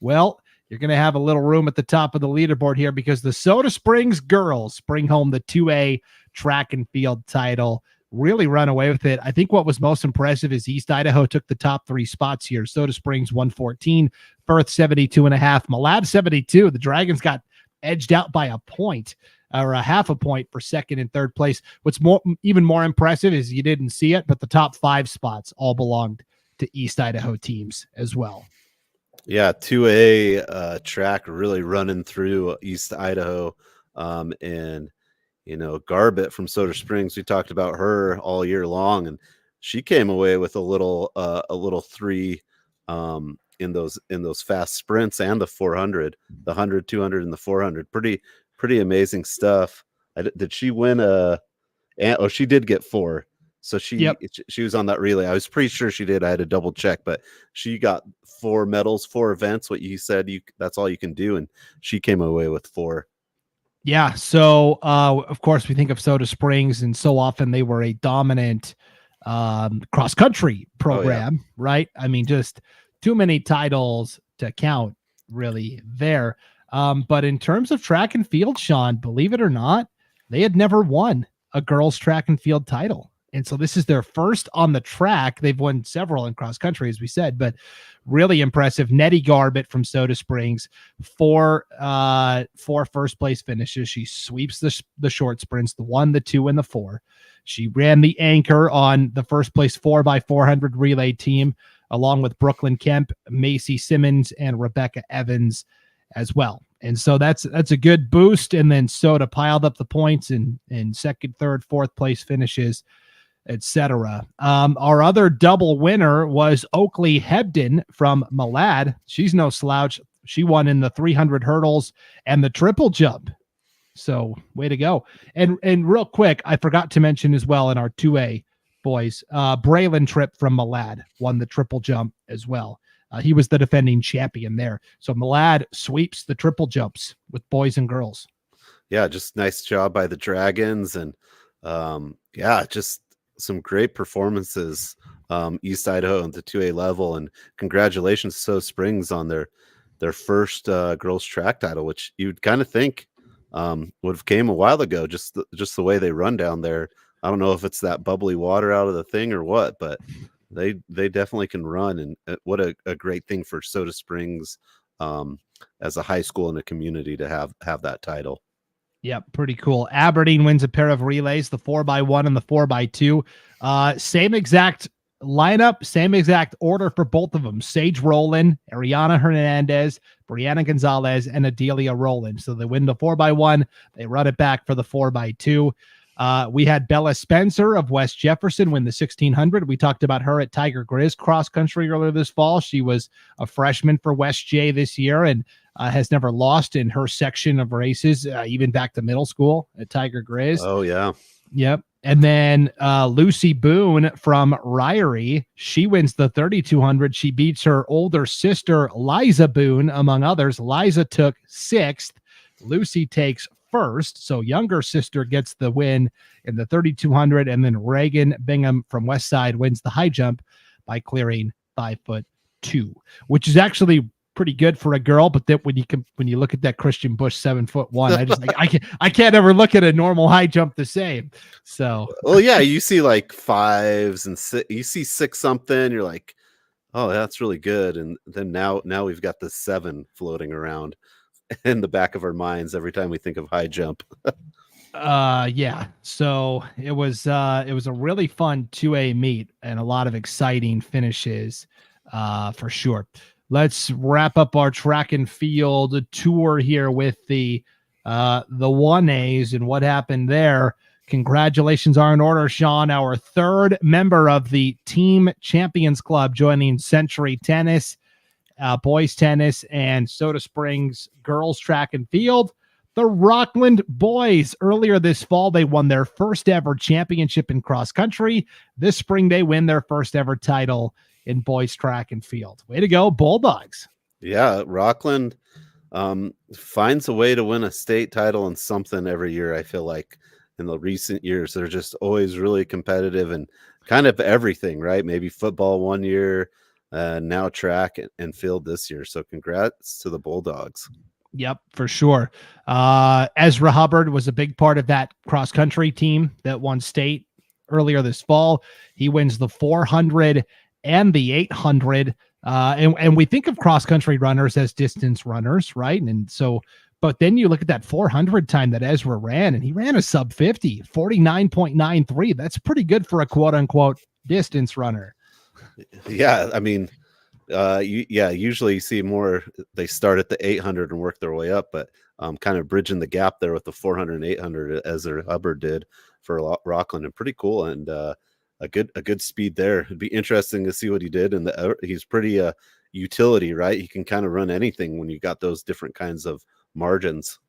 Well, you're going to have a little room at the top of the leaderboard here, because the Soda Springs girls bring home the 2A track and field title. Really run away with it. I think what was most impressive is East Idaho took the top 3 spots here. Soda Springs 114, Firth 72.5, Malad 72. The Dragons got edged out by a point or a half a point for second and third place. What's even more impressive is you didn't see it, but the top 5 spots all belonged to East Idaho teams as well. Yeah, 2A track really running through East Idaho, and Garbett from Soda Springs, we talked about her all year long, and she came away with a little 3 in those fast sprints and the 400, the 100, 200, and the 400. Pretty amazing stuff. Did she win she did get 4. So she was on that relay. I was pretty sure she did. I had to double check, but she got 4 medals, 4 events. What you said, that's all you can do, and she came away with 4. Yeah. So, of course, we think of Soda Springs, and so often they were a dominant cross-country program, right? I mean, just too many titles to count really there. But in terms of track and field, Sean, believe it or not, they had never won a girls' track and field title And so this is their first on the track. They've won several in cross country, as we said, but really impressive. Nettie Garbett from Soda Springs, four first place finishes. She sweeps the short sprints, the 1, the 2, and the 4. She ran the anchor on the first place 4x400 relay team, along with Brooklyn Kemp, Macy Simmons, and Rebecca Evans as well. And so that's a good boost. And then Soda piled up the points in second, third, fourth place finishes, etc. Our other double winner was Oakley Hebden from Malad. She's no slouch. She won in the 300 hurdles and the triple jump. So way to go. And real quick, I forgot to mention as well in our 2A boys, Braylon Tripp from Malad won the triple jump as well. He was the defending champion there. So Malad sweeps the triple jumps with boys and girls. Yeah, just nice job by the Dragons. And just some great performances, East Idaho at the 2A level. And congratulations to Soda Springs on their first girls track title, which you'd kind of think would have came a while ago, just the way they run down there. I don't know if it's that bubbly water out of the thing or what, but they definitely can run. And what a great thing for Soda Springs as a high school and a community to have that title. Yep, pretty cool. Aberdeen wins a pair of relays, the 4x1 and the 4x2. Same exact lineup, same exact order for both of them. Sage Rowland, Ariana Hernandez, Brianna Gonzalez, and Adelia Rowland. So they win the 4x1. They run it back for the 4x2. We had Bella Spencer of West Jefferson win the 1600. We talked about her at Tiger Grizz cross country earlier this fall. She was a freshman for West J this year and has never lost in her section of races, even back to middle school at Tiger Grizz. Oh, yeah. Yep. And then Lucy Boone from Ryrie, she wins the 3200. She beats her older sister, Liza Boone, among others. Liza took 6th. Lucy takes 1st. So younger sister gets the win in the 3200. And then Reagan Bingham from Westside wins the high jump by clearing 5'2", which is actually pretty good for a girl. But then when you look at that Christian Bush 7'1", I just I can't ever look at a normal high jump the same. So well, yeah, you see like 5s and 6, you see 6 something, you're like, oh, that's really good. And then now we've got the 7 floating around in the back of our minds every time we think of high jump. Yeah. So it was a really fun 2A meet and a lot of exciting finishes for sure. Let's wrap up our track and field tour here with the 1As and what happened there. Congratulations are in order, Sean, our 3rd member of the Team Champions Club joining Century Tennis, boys tennis, and Soda Springs girls track and field. The Rockland boys, earlier this fall, they won their first ever championship in cross country. This spring, they win their first ever title in boys track and field. Way to go, Bulldogs. Yeah, Rockland finds a way to win a state title in something every year. I feel like in the recent years, they're just always really competitive and kind of everything, right? Maybe football one year, now track and field this year. So congrats to the Bulldogs. Yep, for sure. Ezra Hubbard was a big part of that cross country team that won state earlier this fall. He wins the 400 and the 800. And we think of cross country runners as distance runners, right? And so, but then you look at that 400 time that Ezra ran, and he ran a sub 50, 49.93. That's pretty good for a quote unquote distance runner. Yeah, I mean, usually you see more, they start at the 800 and work their way up, but kind of bridging the gap there with the 400 and 800 as Hubbard did for Rockland, and pretty cool. And a good speed there. It'd be interesting to see what he did. And he's pretty utility, right? He can kind of run anything when you got those different kinds of margins.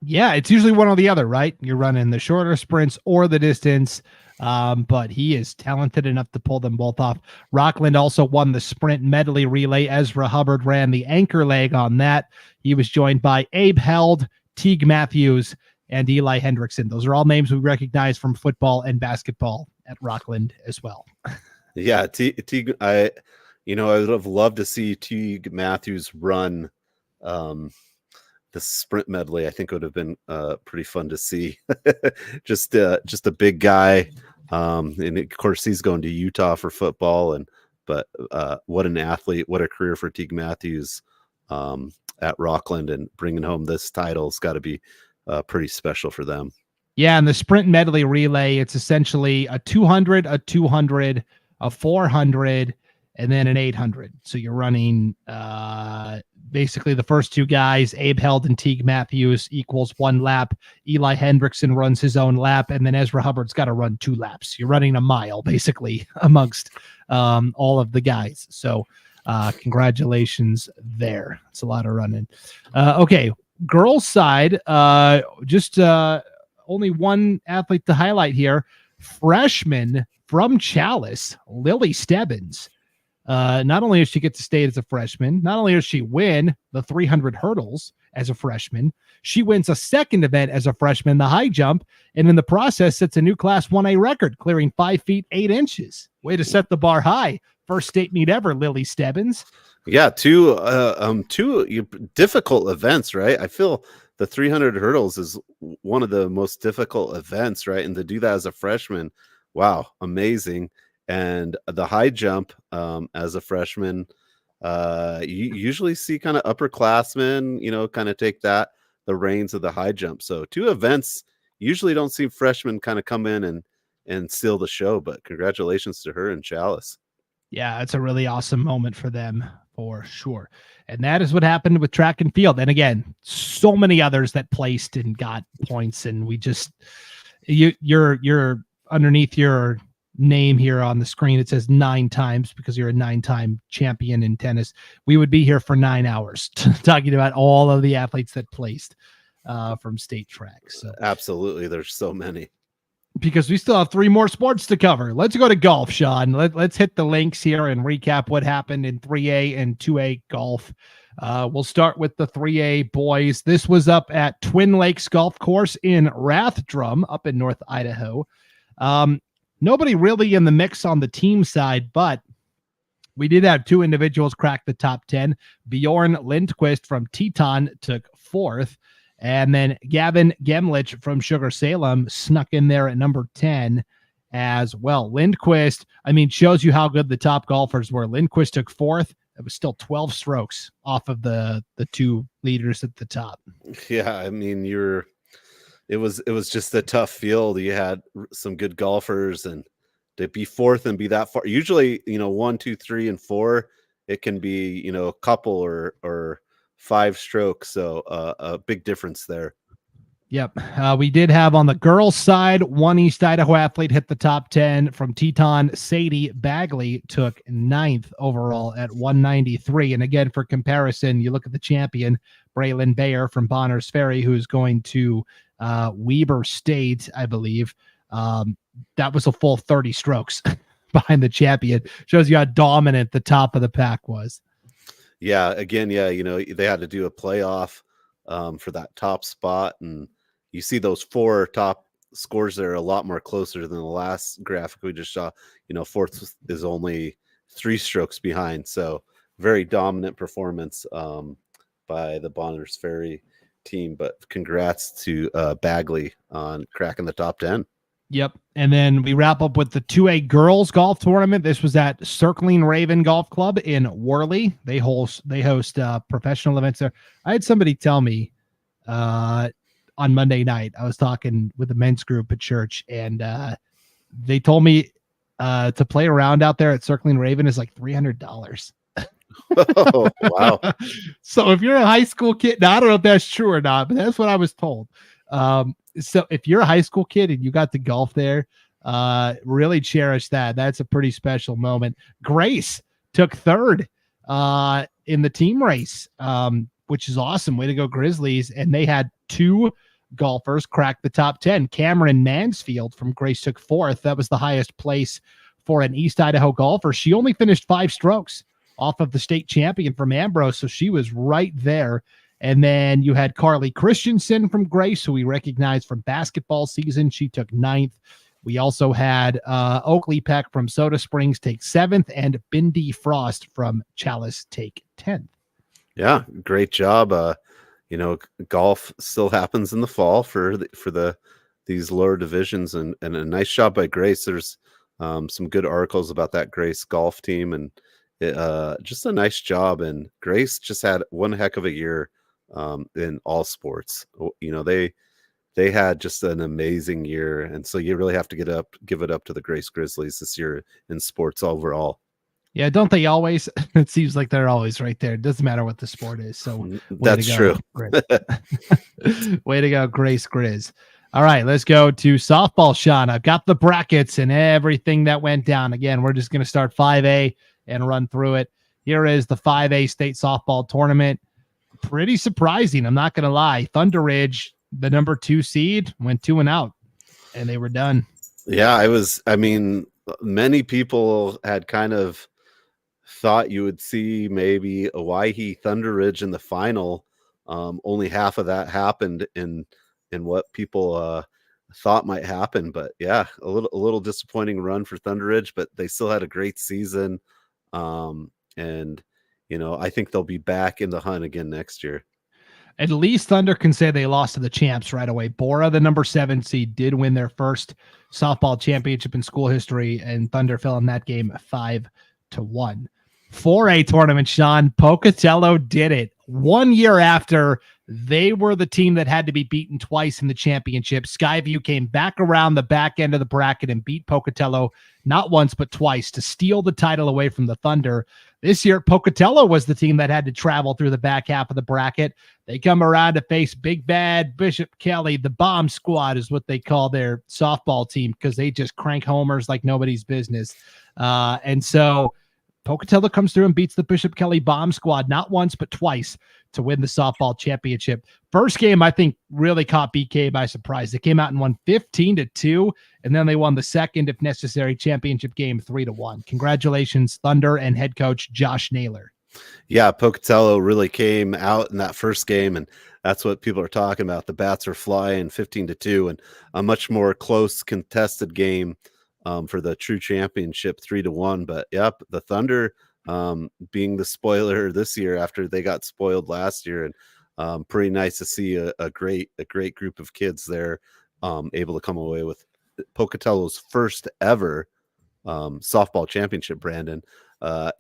Yeah, it's usually one or the other, right? You're running the shorter sprints or the distance. But he is talented enough to pull them both off. Rockland also won the sprint medley relay. Ezra Hubbard ran the anchor leg on that. He was joined by Abe Held, Teague Matthews, and Eli Hendrickson. Those are all names we recognize from football and basketball at Rockland as well. Yeah, Teague, I would have loved to see Teague Matthews run the sprint medley. I think it would have been pretty fun to see. just a big guy, And of course he's going to Utah for football, but what an athlete, what a career for Teague Matthews at Rockland, and bringing home this title has got to be pretty special for them. Yeah, and the sprint medley relay, it's essentially a 200, a 200, a 400, and then an 800. So you're running basically the first two guys, Abe Held and Teague Matthews, equals 1 lap. Eli Hendrickson runs his own lap, and then Ezra Hubbard's got to run 2 laps. You're running a mile, basically, amongst all of the guys. So congratulations there. It's a lot of running. Okay, girls' side, just only one athlete to highlight here. Freshman from Chalice, Lily Stebbins. Not only does she get to state as a freshman, not only does she win the 300 hurdles as a freshman, she wins a second event as a freshman, the high jump, and in the process sets a new Class 1A record, clearing 5 feet 8 inches. Way to set the bar high. First state meet ever, Lily Stebbins. Yeah, two difficult events, right? I feel the 300 hurdles is one of the most difficult events, right? And to do that as a freshman, wow, amazing. And the high jump as a freshman, you usually see kind of upperclassmen, kind of take the reins of the high jump. So 2 events, usually don't see freshmen kind of come in and steal the show, but congratulations to her and Chalice. Yeah, it's a really awesome moment for them, for sure. And that is what happened with track and field. And again, so many others that placed and got points. And we just, you're underneath your name here on the screen, it says 9 times because you're a 9-time champion in tennis. We would be here for 9 hours talking about all of the athletes that placed from state tracks. So. Absolutely. There's so many. Because we still have 3 more sports to cover. Let's go to golf, Sean. Let's hit the links here and recap what happened in 3A and 2A golf. We'll start with the 3A boys. This was up at Twin Lakes Golf Course in Rathdrum up in North Idaho. Nobody really in the mix on the team side, but we did have 2 individuals crack the top 10. Bjorn Lindquist from Teton took 4th. And then Gavin Gemlich from Sugar Salem snuck in there at number 10 as well. Lindquist, shows you how good the top golfers were. Lindquist took 4th. It was still 12 strokes off of the 2 leaders at the top. Yeah, it was just a tough field. You had some good golfers, and to be 4th and be that far. Usually, 1, 2, 3, and 4, it can be, a couple or 5 strokes. So a big difference there. Yep. We did have on the girls' side, 1 East Idaho athlete hit the top 10 from Teton. Sadie Bagley took 9th overall at 193. And again, for comparison, you look at the champion, Braylon Bayer from Bonners Ferry, who's going to Weber State, I believe. That was a full 30 strokes behind the champion. Shows you how dominant the top of the pack was. Yeah, again, they had to do a playoff for that top spot, and you see those 4 top scores there are a lot more closer than the last graphic we just saw. 4th is only 3 strokes behind, so very dominant performance by the Bonners Ferry team. But congrats to Bagley on cracking the top 10. Yep. And then we wrap up with the 2A girls golf tournament. This was at Circling Raven Golf Club in Worley. They host professional events there. I had somebody tell me on Monday night, I was talking with the men's group at church, and they told me to play around out there at Circling Raven is like $300. Oh, wow. So if you're a high school kid, now I don't know if that's true or not, but that's what I was told. So if you're a high school kid and you got to golf there, really cherish that. That's a pretty special moment. Grace took 3rd in the team race, which is awesome. Way to go, Grizzlies. And they had 2 golfers crack the top 10. Cameron Mansfield from Grace took 4th. That was the highest place for an East Idaho golfer. She only finished 5 strokes off of the state champion from Ambrose, so she was right there. And then you had Carly Christensen from Grace, who we recognize from basketball season. She took 9th. We also had Oakley Peck from Soda Springs take 7th, and Bindi Frost from Chalice take 10th. Yeah, great job. Golf still happens in the fall for the these lower divisions, and a nice job by Grace. There's some good articles about that Grace golf team, and just a nice job. And Grace just had one heck of a year in all sports. You know, they had just an amazing year, and so you really have to give it up to the Grace Grizzlies this year in sports overall. Yeah, don't they always? It seems like they're always right there. It doesn't matter what the sport is. So that's true. Way to go, Grace Grizz. All right, let's go to softball, Sean. I've got the brackets and everything that went down. Again, we're just going to start 5A and run through it. Here is the 5A state softball tournament. Pretty surprising, I'm not going to lie. Thunder Ridge, the number 2 seed, went 2-0, and they were done. Yeah, I mean, many people had kind of thought you would see maybe Owyhee Thunder Ridge in the final. Only half of that happened in what people thought might happen, but yeah, a little disappointing run for Thunder Ridge, but they still had a great season. And you know, I think they'll be back in the hunt again next year. At least Thunder can say they lost to the champs right away. Bora, the number 7 seed, did win their first softball championship in school history, and Thunder fell in that game 5-1. 4A tournament, Sean. Pocatello did it 1 year after they were the team that had to be beaten twice in the championship. Skyview came back around the back end of the bracket and beat Pocatello not once but twice to steal the title away from the Thunder. This year, Pocatello was the team that had to travel through the back half of the bracket. They come around to face Big Bad Bishop Kelly. The Bomb Squad is what they call their softball team because they just crank homers like nobody's business. And so Pocatello comes through and beats the Bishop Kelly Bomb Squad not once but twice to win the softball championship. First game, I think, really caught BK by surprise. They came out and won 15-2, and then they won the second, if necessary, championship game 3-1. Congratulations, Thunder and head coach Josh Naylor. Yeah, Pocatello really came out in that first game, and that's what people are talking about. The bats are flying 15-2, and a much more close contested game for the true championship 3-1. But yep, the Thunder being the spoiler this year after they got spoiled last year, and pretty nice to see a great group of kids there able to come away with Pocatello's first ever softball championship. Brandon,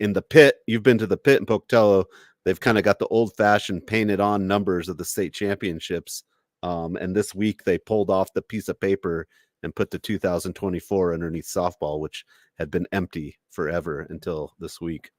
in the pit, you've been to the pit in Pocatello. They've kind of got the old-fashioned painted on numbers of the state championships, and this week they pulled off the piece of paper and put the 2024 underneath softball, which had been empty forever until this week.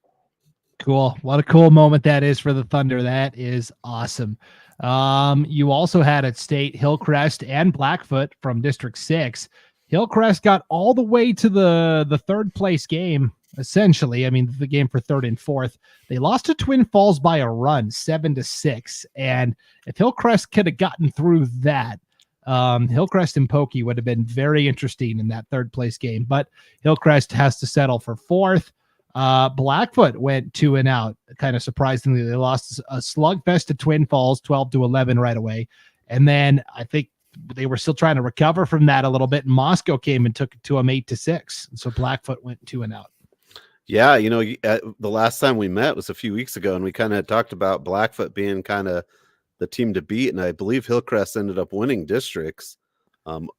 Cool. What a cool moment that is for the Thunder. That is awesome. You also had at state Hillcrest and Blackfoot from District 6. Hillcrest got all the way to the third place game, essentially. I mean, the game for third and fourth. They lost to Twin Falls by a run, 7-6. And if Hillcrest could have gotten through that, Hillcrest and Pokey would have been very interesting in that third place game. But Hillcrest has to settle for fourth. Blackfoot went 2-0. Kind of surprisingly, they lost a slugfest to Twin Falls, 12-11 right away. And then I think they were still trying to recover from that a little bit. Moscow came and took it to them 8-6. So Blackfoot went 2-0. Yeah, you know, the last time we met was a few weeks ago, and we kind of talked about Blackfoot being kind of the team to beat, and I believe Hillcrest ended up winning districts,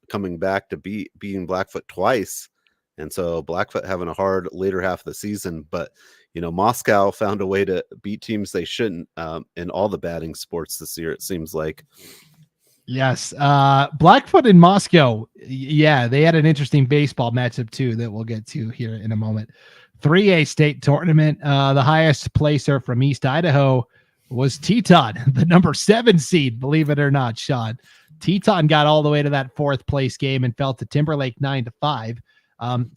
coming back to beating Blackfoot twice. And so Blackfoot having a hard later half of the season, but you know, Moscow found a way to beat teams they shouldn't in all the batting sports this year, it seems like. Yes. Blackfoot and Moscow. Yeah, they had an interesting baseball matchup too that we'll get to here in a moment. 3A state tournament. The highest placer from East Idaho was Teton, the number 7 seed, believe it or not, Sean. Teton got all the way to that fourth place game and fell to Timberlake 9-5.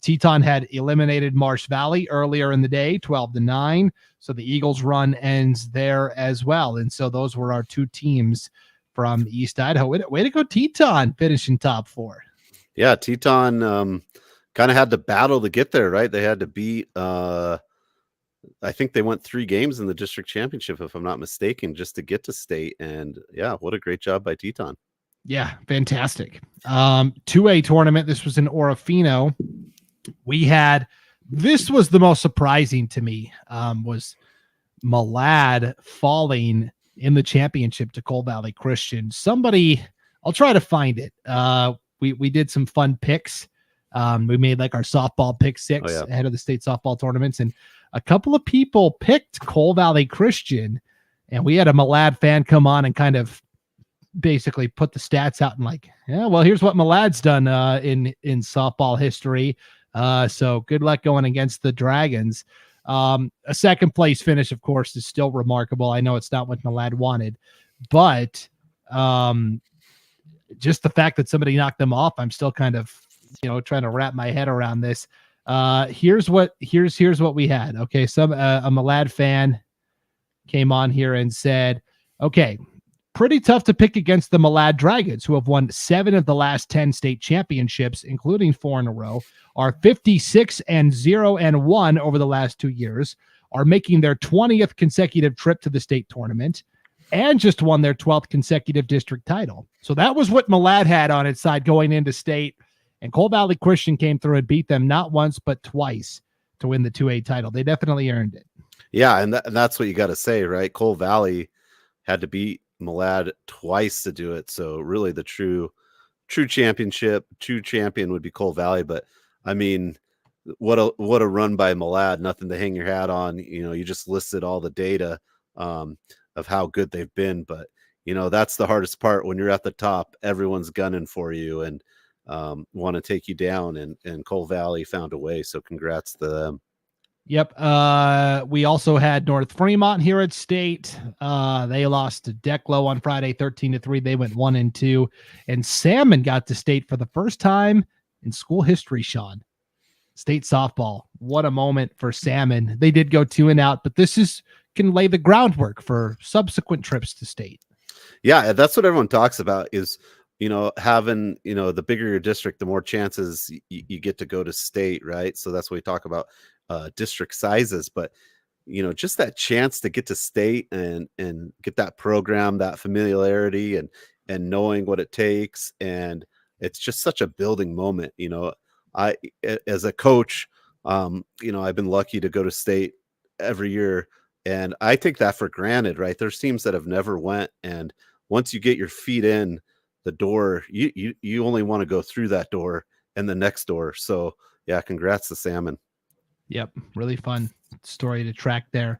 Teton had eliminated Marsh Valley earlier in the day, 12-9. So the Eagles run ends there as well. And so those were our two teams from East Idaho. Way to go, Teton, finishing top 4. Yeah, Teton kind of had to battle to get there, right? They had to beat, I think they went 3 games in the district championship, if I'm not mistaken, just to get to state. And yeah, what a great job by Teton. Yeah, fantastic. 2A tournament. This was in Orofino. This was the most surprising to me, was Malad falling in the championship to Coal Valley Christian. I'll try to find it. we did some fun picks. We made like our softball pick six ahead of the state softball tournaments, and a couple of people picked Cole Valley Christian, and we had a Malad fan come on and kind of basically put the stats out and like, yeah, well, here's what Malad's done in softball history. So good luck going against the Dragons. A second place finish, of course, is still remarkable. I know it's not what Malad wanted, but just the fact that somebody knocked them off, I'm still kind of, trying to wrap my head around this. Here's what we had. Okay. A Malad fan came on here and said, okay, pretty tough to pick against the Malad Dragons, who have won 7 of the last 10 state championships, including 4 in a row, are 56-0-1 over the last 2 years, are making their 20th consecutive trip to the state tournament, and just won their 12th consecutive district title. So that was what Malad had on its side going into state, and Cole Valley Christian came through and beat them not once but twice to win the 2A title. They definitely earned it. Yeah, and that's what you got to say, right? Cole Valley had to beat Malad twice to do it. So really the true champion would be Cole Valley. But I mean, what a run by Malad, nothing to hang your hat on. You just listed all the data of how good they've been, but that's the hardest part. When you're at the top, everyone's gunning for you and want to take you down, and Cole Valley found a way. So congrats to them. Yep. We also had North Fremont here at state. They lost to Declo on Friday, 13-3. They went 1-2, and Salmon got to state for the first time in school history, Sean. State softball. What a moment for Salmon. They did go 2-out, but this can lay the groundwork for subsequent trips to state. Yeah. That's what everyone talks about is, having, the bigger your district, the more chances you get to go to state. Right. So that's what we talk about. District sizes, but just that chance to get to state and get that program, that familiarity and knowing what it takes, and it's just such a building moment. I, as a coach, I've been lucky to go to state every year, and I take that for granted. Right, there's teams that have never went, and once you get your feet in the door, you only want to go through that door and the next door. So yeah, congrats to Salmon. Yep. Really fun story to track there.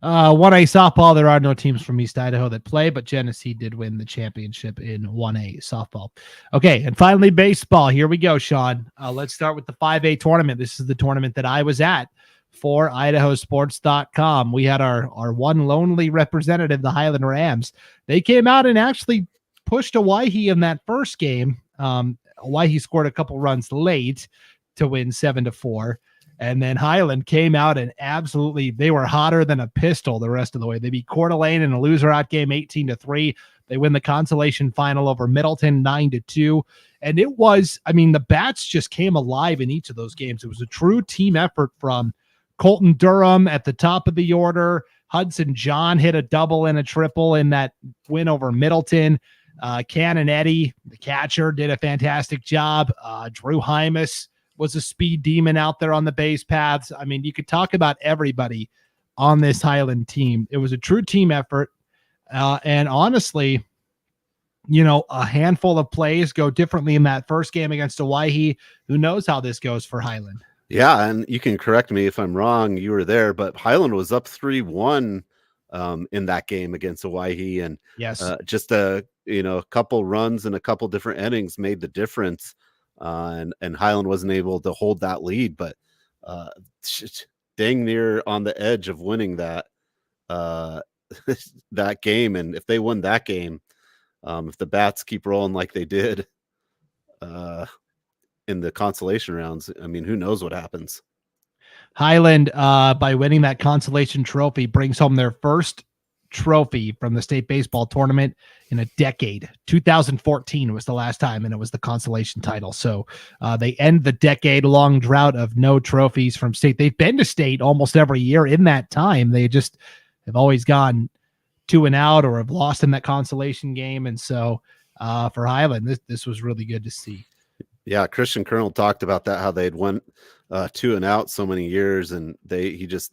1A softball. There are no teams from East Idaho that play, but Genesee did win the championship in 1A softball. Okay. And finally, baseball. Here we go, Sean. Let's start with the 5A tournament. This is the tournament that I was at for IdahoSports.com. We had our one lonely representative, the Highland Rams. They came out and actually pushed Owyhee in that first game. Owyhee scored a couple runs late to win 7-4. And then Highland came out and they were hotter than a pistol the rest of the way. They beat Coeur d'Alene in a loser-out game 18-3. They win the consolation final over Middleton 9-2. And it was, the bats just came alive in each of those games. It was a true team effort from Colton Durham at the top of the order. Hudson John hit a double and a triple in that win over Middleton. Cannon Eddie, the catcher, did a fantastic job. Drew Hymas was a speed demon out there on the base paths. You could talk about everybody on this Highland team. It was a true team effort. And honestly, a handful of plays go differently in that first game against Owyhee. Who knows how this goes for Highland? Yeah. And you can correct me if I'm wrong. You were there, but Highland was up 3-1 in that game against Owyhee. And yes, just a couple runs and a couple different innings made the difference. And Highland wasn't able to hold that lead, but dang near on the edge of winning that that game. And if they win that game, if the bats keep rolling like they did in the consolation rounds, who knows what happens. Highland, by winning that consolation trophy, brings home their first trophy from the state baseball tournament in a decade. 2014 was the last time, and it was the consolation title. So they end the decade-long drought of no trophies from state. They've been to state almost every year in that time. They just have always gone 2-out or have lost in that consolation game. And so for Highland, this was really good to see. Yeah, Christian Colonel talked about that, how they'd went 2-out so many years, and he just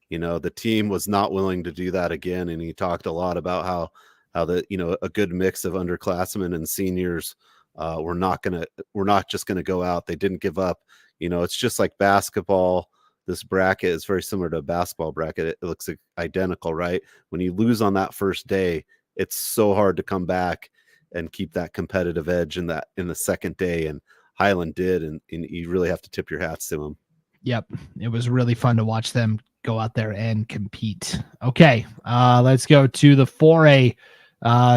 the team was not willing to do that again. And he talked a lot about how the a good mix of underclassmen and seniors we're not just gonna go out. They didn't give up. It's just like basketball. This bracket is very similar to a basketball bracket. It looks identical, right? When you lose on that first day, it's so hard to come back and keep that competitive edge in the second day. And Highland did, and you really have to tip your hats to them. Yep. It was really fun to watch them go out there and compete. Okay. Let's go to the 4A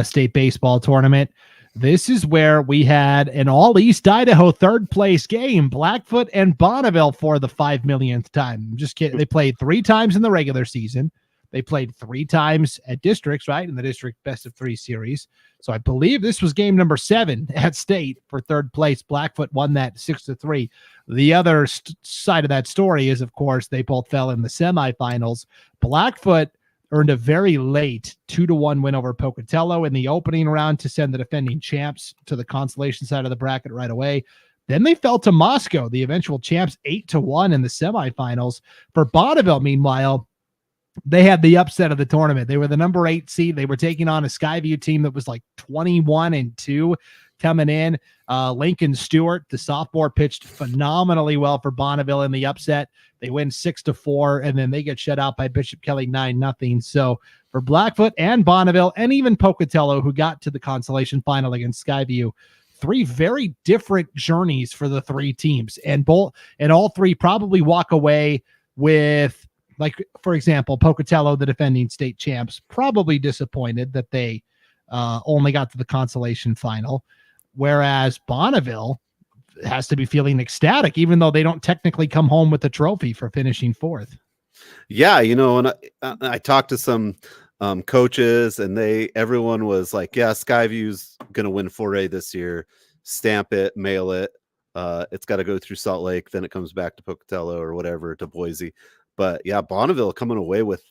state baseball tournament. This is where we had an all East Idaho third place game, Blackfoot and Bonneville for the 5 millionth time. I'm just kidding. They played 3 times in the regular season. They played 3 times at districts, right? In the district best of 3 series. So I believe this was game number 7 at state for third place. Blackfoot won that 6-3. The other side of that story is, of course, they both fell in the semifinals. Blackfoot earned a very late 2-1 win over Pocatello in the opening round to send the defending champs to the consolation side of the bracket right away. Then they fell to Moscow, the eventual champs, 8-1 in the semifinals. For Bonneville, meanwhile, they had the upset of the tournament. They were the number 8 seed. They were taking on a Skyview team that was like 21-2 coming in. Lincoln Stewart, the sophomore, pitched phenomenally well for Bonneville in the upset. They win 6-4, and then they get shut out by Bishop Kelly 9-0. So for Blackfoot and Bonneville, and even Pocatello, who got to the consolation final against Skyview, 3 very different journeys for the 3 teams, and all 3 probably walk away with, like, for example, Pocatello, the defending state champs, probably disappointed that they only got to the consolation final, whereas Bonneville has to be feeling ecstatic, even though they don't technically come home with the trophy for finishing 4th. Yeah, and I talked to some coaches, and everyone was like, yeah, Skyview's going to win 4A this year. Stamp it, mail it. It's got to go through Salt Lake. Then it comes back to Pocatello or whatever, to Boise. But yeah, Bonneville coming away with,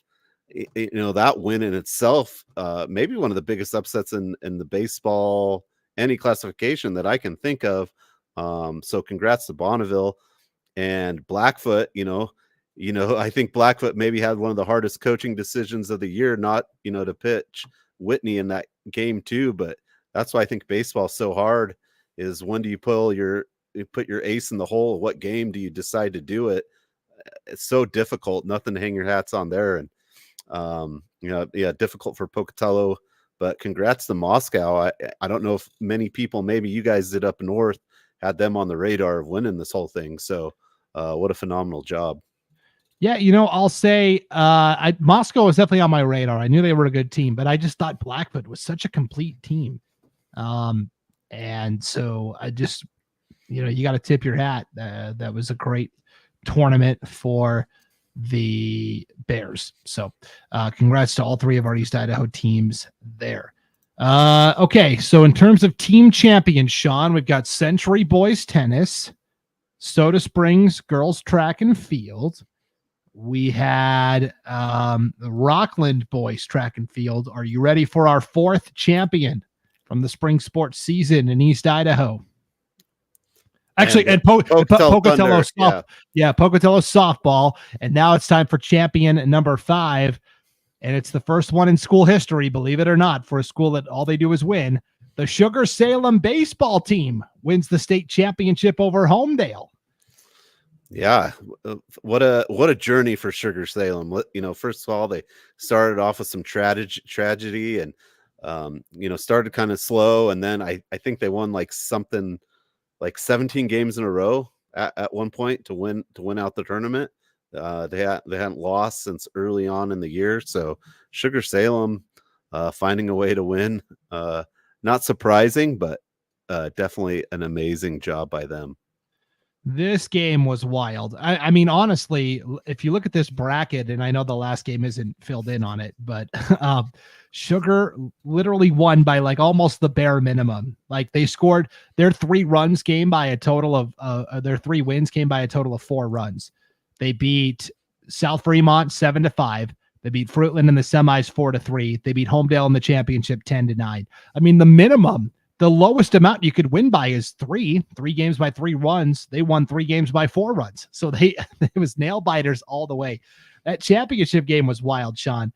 that win in itself, maybe one of the biggest upsets in the baseball, any classification that I can think of. So congrats to Bonneville. And Blackfoot, I think Blackfoot maybe had one of the hardest coaching decisions of the year, not, to pitch Whitney in that game too. But that's why I think baseball's so hard, is when do you put your ace in the hole? What game do you decide to do it? It's so difficult. Nothing to hang your hats on there. And, difficult for Pocatello, but congrats to Moscow. I don't know if many people, maybe you guys did up north, had them on the radar of winning this whole thing. So what a phenomenal job. Yeah, I'll say Moscow was definitely on my radar. I knew they were a good team, but I just thought Blackfoot was such a complete team. And so I just, you got to tip your hat. That was a great tournament for the Bears. So congrats to all 3 of our East Idaho teams there. Okay, so in terms of team champions, Sean, we've got Century Boys Tennis, Soda Springs Girls Track and Field. We had Rockland Boys Track and Field. Are you ready for our 4th champion from the spring sports season in East Idaho? Actually, and Pocatello softball. Yeah, Pocatello softball. And now it's time for champion number 5. And it's the first one in school history, believe it or not, for a school that all they do is win. The Sugar Salem baseball team wins the state championship over Homedale. Yeah, what a journey for Sugar Salem. First of all, they started off with some tragedy and started kind of slow, and then I think they won like 17 games in a row at one point to win out the tournament. They hadn't lost since early on in the year. So Sugar Salem finding a way to win, not surprising, but definitely an amazing job by them. This game was wild. I mean, honestly, if you look at this bracket, and I know the last game isn't filled in on it, but Sugar literally won by like almost the bare minimum. Like they scored their 3 runs came by a total of their 3 wins came by a total of 4 runs. They beat South Fremont 7-5. They beat Fruitland in the semis 4-3. They beat Homedale in the championship 10-9. I mean, the minimum, the lowest amount you could win by is 3 games by 3 runs. They won 3 games by 4 runs. So it was nail biters all the way. That championship game was wild, Sean.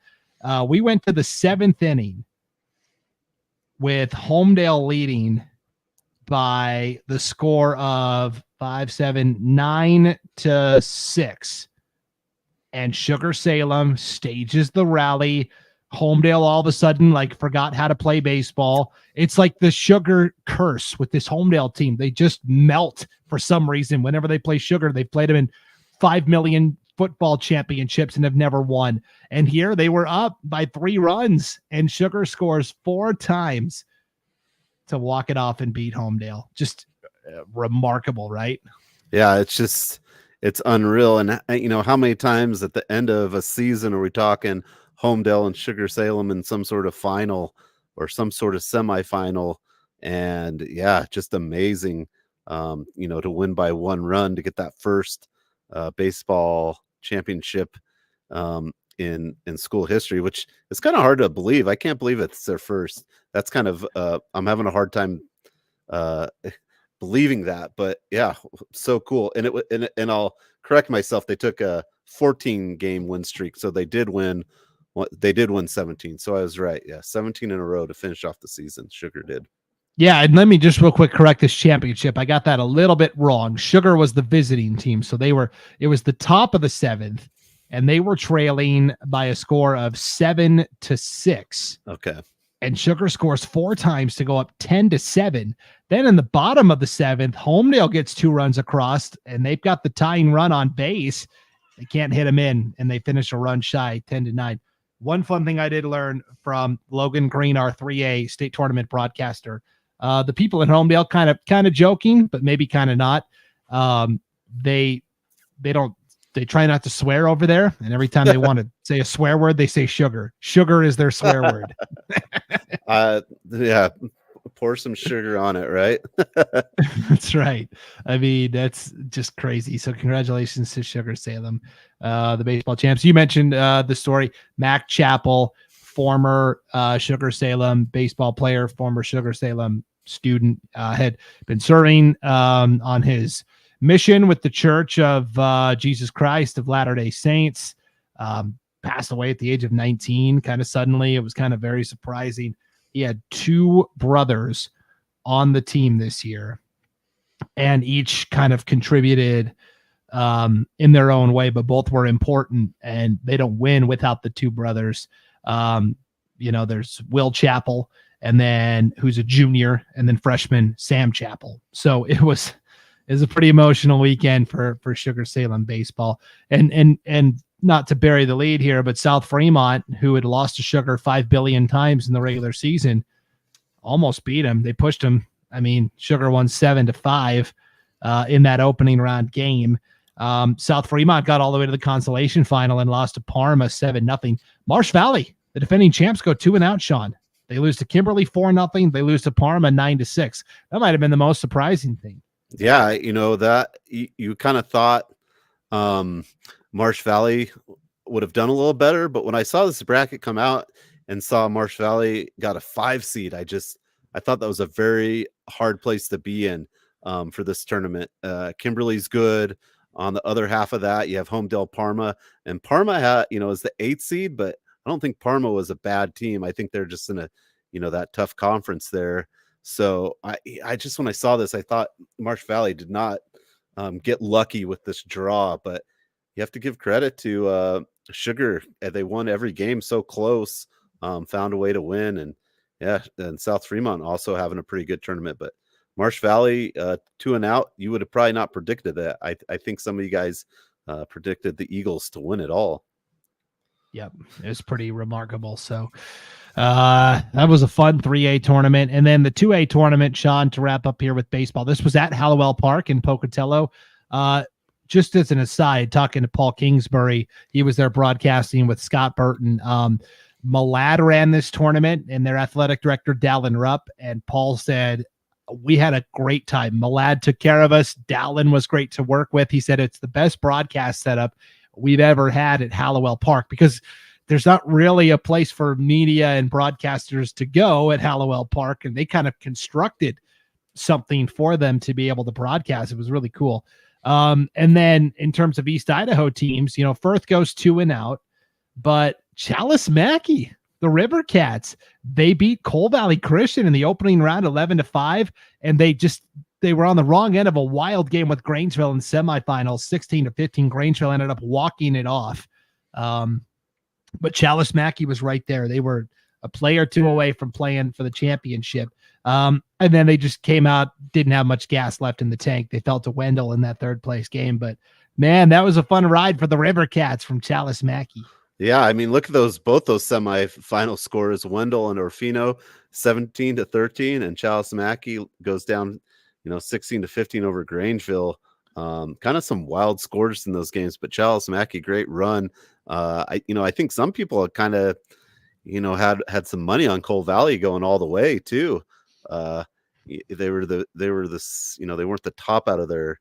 We went to the 7th inning with Homedale leading by the score of 9-6. And Sugar Salem stages the rally. Homedale all of a sudden forgot how to play baseball. It's like the Sugar curse with this Homedale team. They just melt for some reason. Whenever they play Sugar, they've played them in 5 million football championships and have never won. And here they were up by 3 runs, and Sugar scores 4 times to walk it off and beat Homedale. Just remarkable, right? Yeah, it's unreal. And how many times at the end of a season are we talking Homedale and Sugar Salem in some sort of final or some sort of semifinal? And yeah, just amazing, to win by 1 run to get that first baseball championship in school history, which is kind of hard to believe. I can't believe it's their first. That's kind of I'm having a hard time believing that, but yeah, so cool. And I'll correct myself. They took a 14 game win streak, so they did win 17. So I was right. Yeah, 17 in a row to finish off the season. Sugar did. Yeah, and let me just real quick correct this championship. I got that a little bit wrong. Sugar was the visiting team, so it was the top of the 7th, and they were trailing by a score of 7-6. Okay. And Sugar scores 4 times to go up 10-7. Then in the bottom of the 7th, Homedale gets 2 runs across, and they've got the tying run on base. They can't hit him in, and they finish a run shy, 10-9. One fun thing I did learn from Logan Green, our 3A state tournament broadcaster, the people in Homedale kind of joking, but maybe kind of not. They try not to swear over there, and every time they want to say a swear word, they say sugar. Sugar is their swear word. Yeah, pour some sugar on it, right? That's right. I mean, that's just crazy. So congratulations to Sugar Salem, the baseball champs. You mentioned the story, Mac Chappell, former Sugar Salem baseball player, former Sugar Salem student, had been serving on his mission with the Church of Jesus Christ of Latter-day Saints. Passed away at the age of 19, kind of suddenly. It was kind of very surprising. He had 2 brothers on the team this year, and each kind of contributed in their own way, but both were important, and they don't win without the 2 brothers. There's Will Chappell, and then who's a junior, and then freshman Sam Chappell. So it was a pretty emotional weekend for Sugar Salem baseball. And not to bury the lead here, but South Fremont, who had lost to Sugar 5 billion times in the regular season, almost beat him. They pushed him. I mean, Sugar won 7-5 in that opening round game. South Fremont got all the way to the consolation final and lost to Parma 7-0. Marsh Valley, the defending champs, go 2-out, Sean. They lose to Kimberly 4-0. They lose to Parma 9-6. That might have been the most surprising thing. Yeah, that you kind of thought Marsh Valley would have done a little better, but when I saw this bracket come out and saw Marsh Valley got a 5 seed, I thought that was a very hard place to be in for this tournament. Kimberly's good. On the other half of that, you have Homedale Parma, and Parma is the 8th seed, but I don't think Parma was a bad team. I think they're just in a that tough conference there. So I just, when I saw this, I thought Marsh Valley did not get lucky with this draw, but you have to give credit to Sugar. They won every game so close, found a way to win. And yeah, and South Fremont also having a pretty good tournament, but Marsh Valley 2-out. You would have probably not predicted that. I think some of you guys predicted the Eagles to win it all. Yep, it was pretty remarkable. So that was a fun 3A tournament. And then the 2A tournament, Sean, to wrap up here with baseball. This was at Hallowell Park in Pocatello. Just as an aside, talking to Paul Kingsbury, he was there broadcasting with Scott Burton. Malad ran this tournament, and their athletic director, Dallin Rupp, and Paul said, we had a great time. Malad took care of us. Dallin was great to work with. He said it's the best broadcast setup we've ever had at Hallowell Park, because there's not really a place for media and broadcasters to go at Hallowell Park, and they kind of constructed something for them to be able to broadcast. It was really cool. And then in terms of East Idaho teams, Firth goes 2-out, but Chalice Mackey, the River Cats, they beat Coal Valley Christian in the opening round 11-5, and they were on the wrong end of a wild game with Grangeville in semifinals, 16-15. Grangeville ended up walking it off. But Chalice Mackey was right there. They were a play or two away from playing for the championship. And then they just came out, didn't have much gas left in the tank. They fell to Wendell in that third place game. But man, that was a fun ride for the River Cats from Chalice Mackey. Yeah, I mean, look at both those semifinal scores. Wendell and Orfino, 17-13, and Chalice Mackey goes down, 16-15 over Grangeville. Kind of some wild scores in those games, but Chalice Mackey, great run. I think some people kind of, had some money on Coal Valley going all the way too. They weren't the top out of their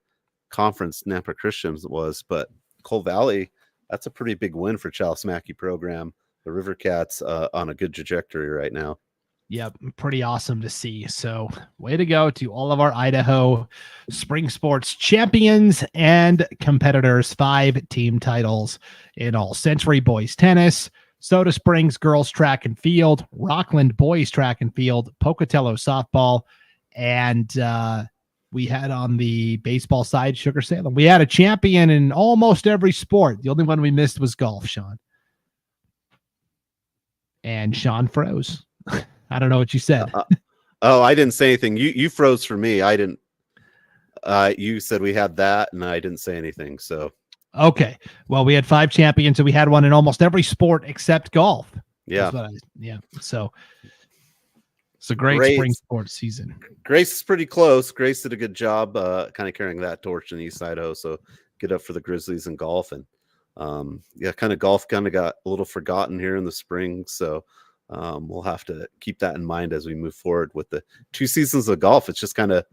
conference. Nampa Christians was, but Coal Valley, that's a pretty big win for Chalice Mackey program. The River Cats on a good trajectory right now. Yep, pretty awesome to see. So way to go to all of our Idaho spring sports champions and competitors. 5 team titles in all. Century boys tennis, Soda Springs girls track and field, Rockland boys track and field, Pocatello softball, and we had on the baseball side, Sugar Salem. We had a champion in almost every sport. The only one we missed was golf, Sean. And Sean froze. I don't know what you said. I didn't say anything. You froze for me. I didn't. You said we had that, and I didn't say anything. So okay. Well, we had 5 champions, and we had one in almost every sport except golf. Yeah. So it's a great spring sports season. Grace is pretty close. Grace did a good job kind of carrying that torch in East Idaho. So get up for the Grizzlies and golf. And golf kind of got a little forgotten here in the spring. So we'll have to keep that in mind as we move forward with the 2 seasons of golf. It's just kind of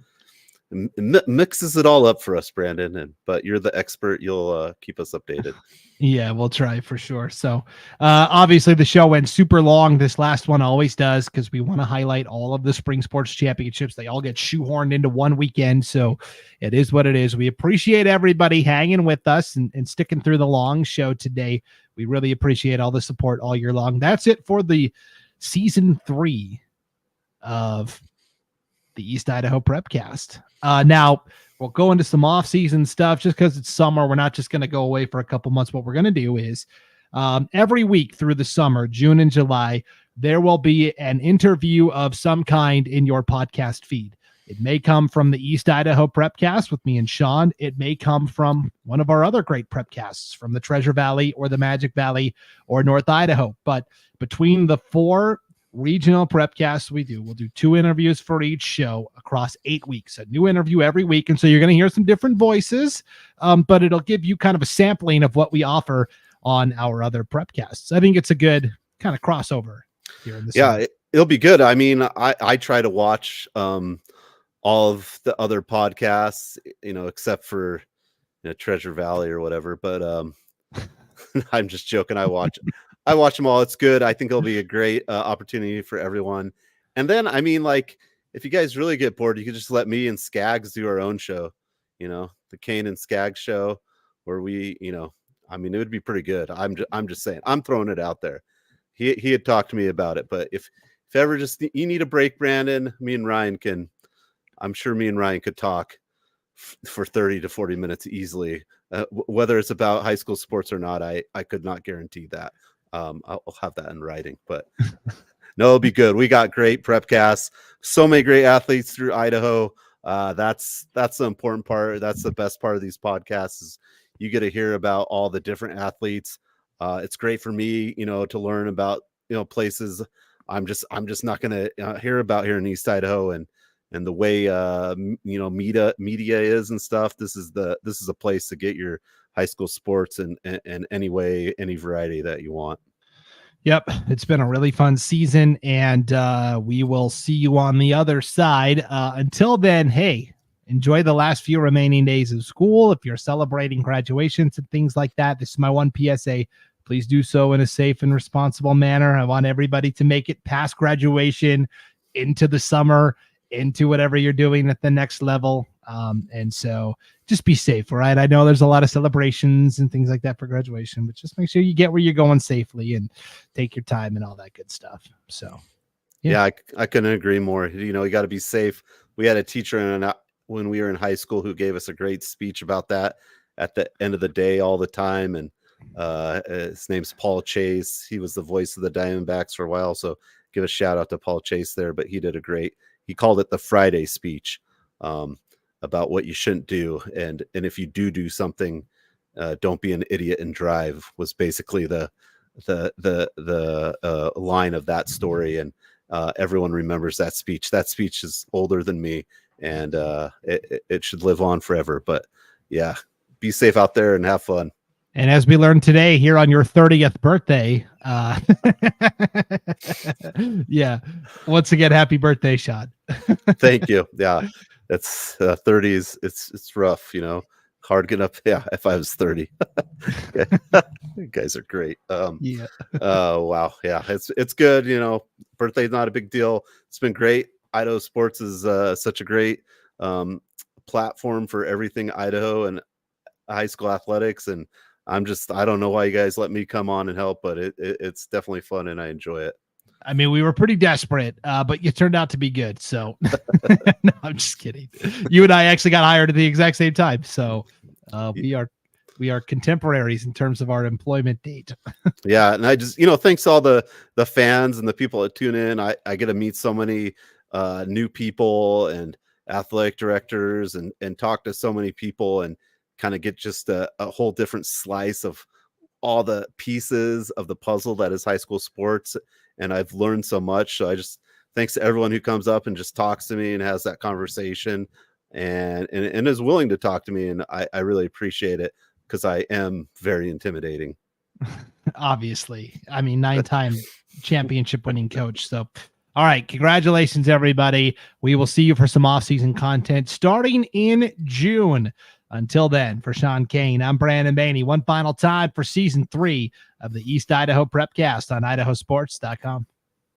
mixes it all up for us, Brandon. But you're the expert. You'll keep us updated. Yeah, we'll try for sure. So obviously the show went super long. This last one always does because we want to highlight all of the spring sports championships. They all get shoehorned into one weekend. So it is what it is. We appreciate everybody hanging with us and sticking through the long show today. We really appreciate all the support all year long. That's it for the season 3 of the East Idaho Prepcast. Now we'll go into some off-season stuff just because it's summer. We're not just going to go away for a couple months. What we're going to do is every week through the summer, June and July, there will be an interview of some kind in your podcast feed. It may come from the East Idaho Prepcast with me and Sean. It may come from one of our other great Prepcasts from the Treasure Valley or the Magic Valley or North Idaho. But between the 4 regional Prepcasts we'll do 2 interviews for each show across 8 weeks, a new interview every week. And so you're going to hear some different voices, but it'll give you kind of a sampling of what we offer on our other Prepcasts. I think it's a good kind of crossover here in this. Yeah, it'll be good. I mean, I try to watch all of the other podcasts, except for Treasure Valley or whatever. But I'm just joking. I watch them all. It's good. I think it'll be a great opportunity for everyone. And then, I mean, like, if you guys really get bored, you could just let me and Skaggs do our own show, the Kane and Skaggs show, where we, I mean, it would be pretty good. I'm just saying, I'm throwing it out there. He had talked to me about it, but if ever just you need a break, Brandon, I'm sure me and Ryan could talk for 30 to 40 minutes easily. Whether it's about high school sports or not, I could not guarantee that. I'll have that in writing, but no, it'll be good. We got great Prepcasts, so many great athletes through Idaho. That's the important part. That's the best part of these podcasts is you get to hear about all the different athletes. It's great for me, to learn about, places I'm just not going to hear about here in East Idaho and the way, media is and stuff. This is a place to get your high school sports in any way, any variety that you want. Yep. It's been a really fun season, and we will see you on the other side. Until then, hey, enjoy the last few remaining days of school. If you're celebrating graduations and things like that, this is my one PSA. Please do so in a safe and responsible manner. I want everybody to make it past graduation, into the summer, into whatever you're doing at the next level. And so just be safe, right? I know there's a lot of celebrations and things like that for graduation, but just make sure you get where you're going safely and take your time and all that good stuff. So, yeah, I couldn't agree more. You got to be safe. We had a teacher when we were in high school who gave us a great speech about that at the end of the day all the time. And his name's Paul Chase. He was the voice of the Diamondbacks for a while. So give a shout out to Paul Chase there, but he called it the Friday speech, about what you shouldn't do. And if you do something, don't be an idiot and drive, was basically the line of that story. And everyone remembers that speech. That speech is older than me, and it should live on forever. But yeah, be safe out there and have fun. And as we learned today here on your 30th birthday, yeah, once again, happy birthday, Sean. Thank you. Yeah, it's 30s. It's rough, hard getting up. Yeah, if I was 30. You guys are great. Yeah. Wow. Yeah, it's good. Birthday's not a big deal. It's been great. Idaho Sports is such a great platform for everything Idaho and high school athletics. And I don't know why you guys let me come on and help, but it's definitely fun and I enjoy it. I mean, we were pretty desperate, but you turned out to be good. So no, I'm just kidding. You and I actually got hired at the exact same time. So we are contemporaries in terms of our employment date. Yeah. And I just, thanks to all the fans and the people that tune in. I get to meet so many new people and athletic directors and talk to so many people and kind of get just a whole different slice of all the pieces of the puzzle that is high school sports. And I've learned so much. So thanks to everyone who comes up and just talks to me and has that conversation and is willing to talk to me. And I really appreciate it because I am very intimidating. Obviously. I mean, 9-time championship winning coach. So, all right. Congratulations, everybody. We will see you for some off-season content starting in June. Until then, for Sean Kane, I'm Brandon Baney. One final time for season 3 of the East Idaho Prepcast on IdahoSports.com.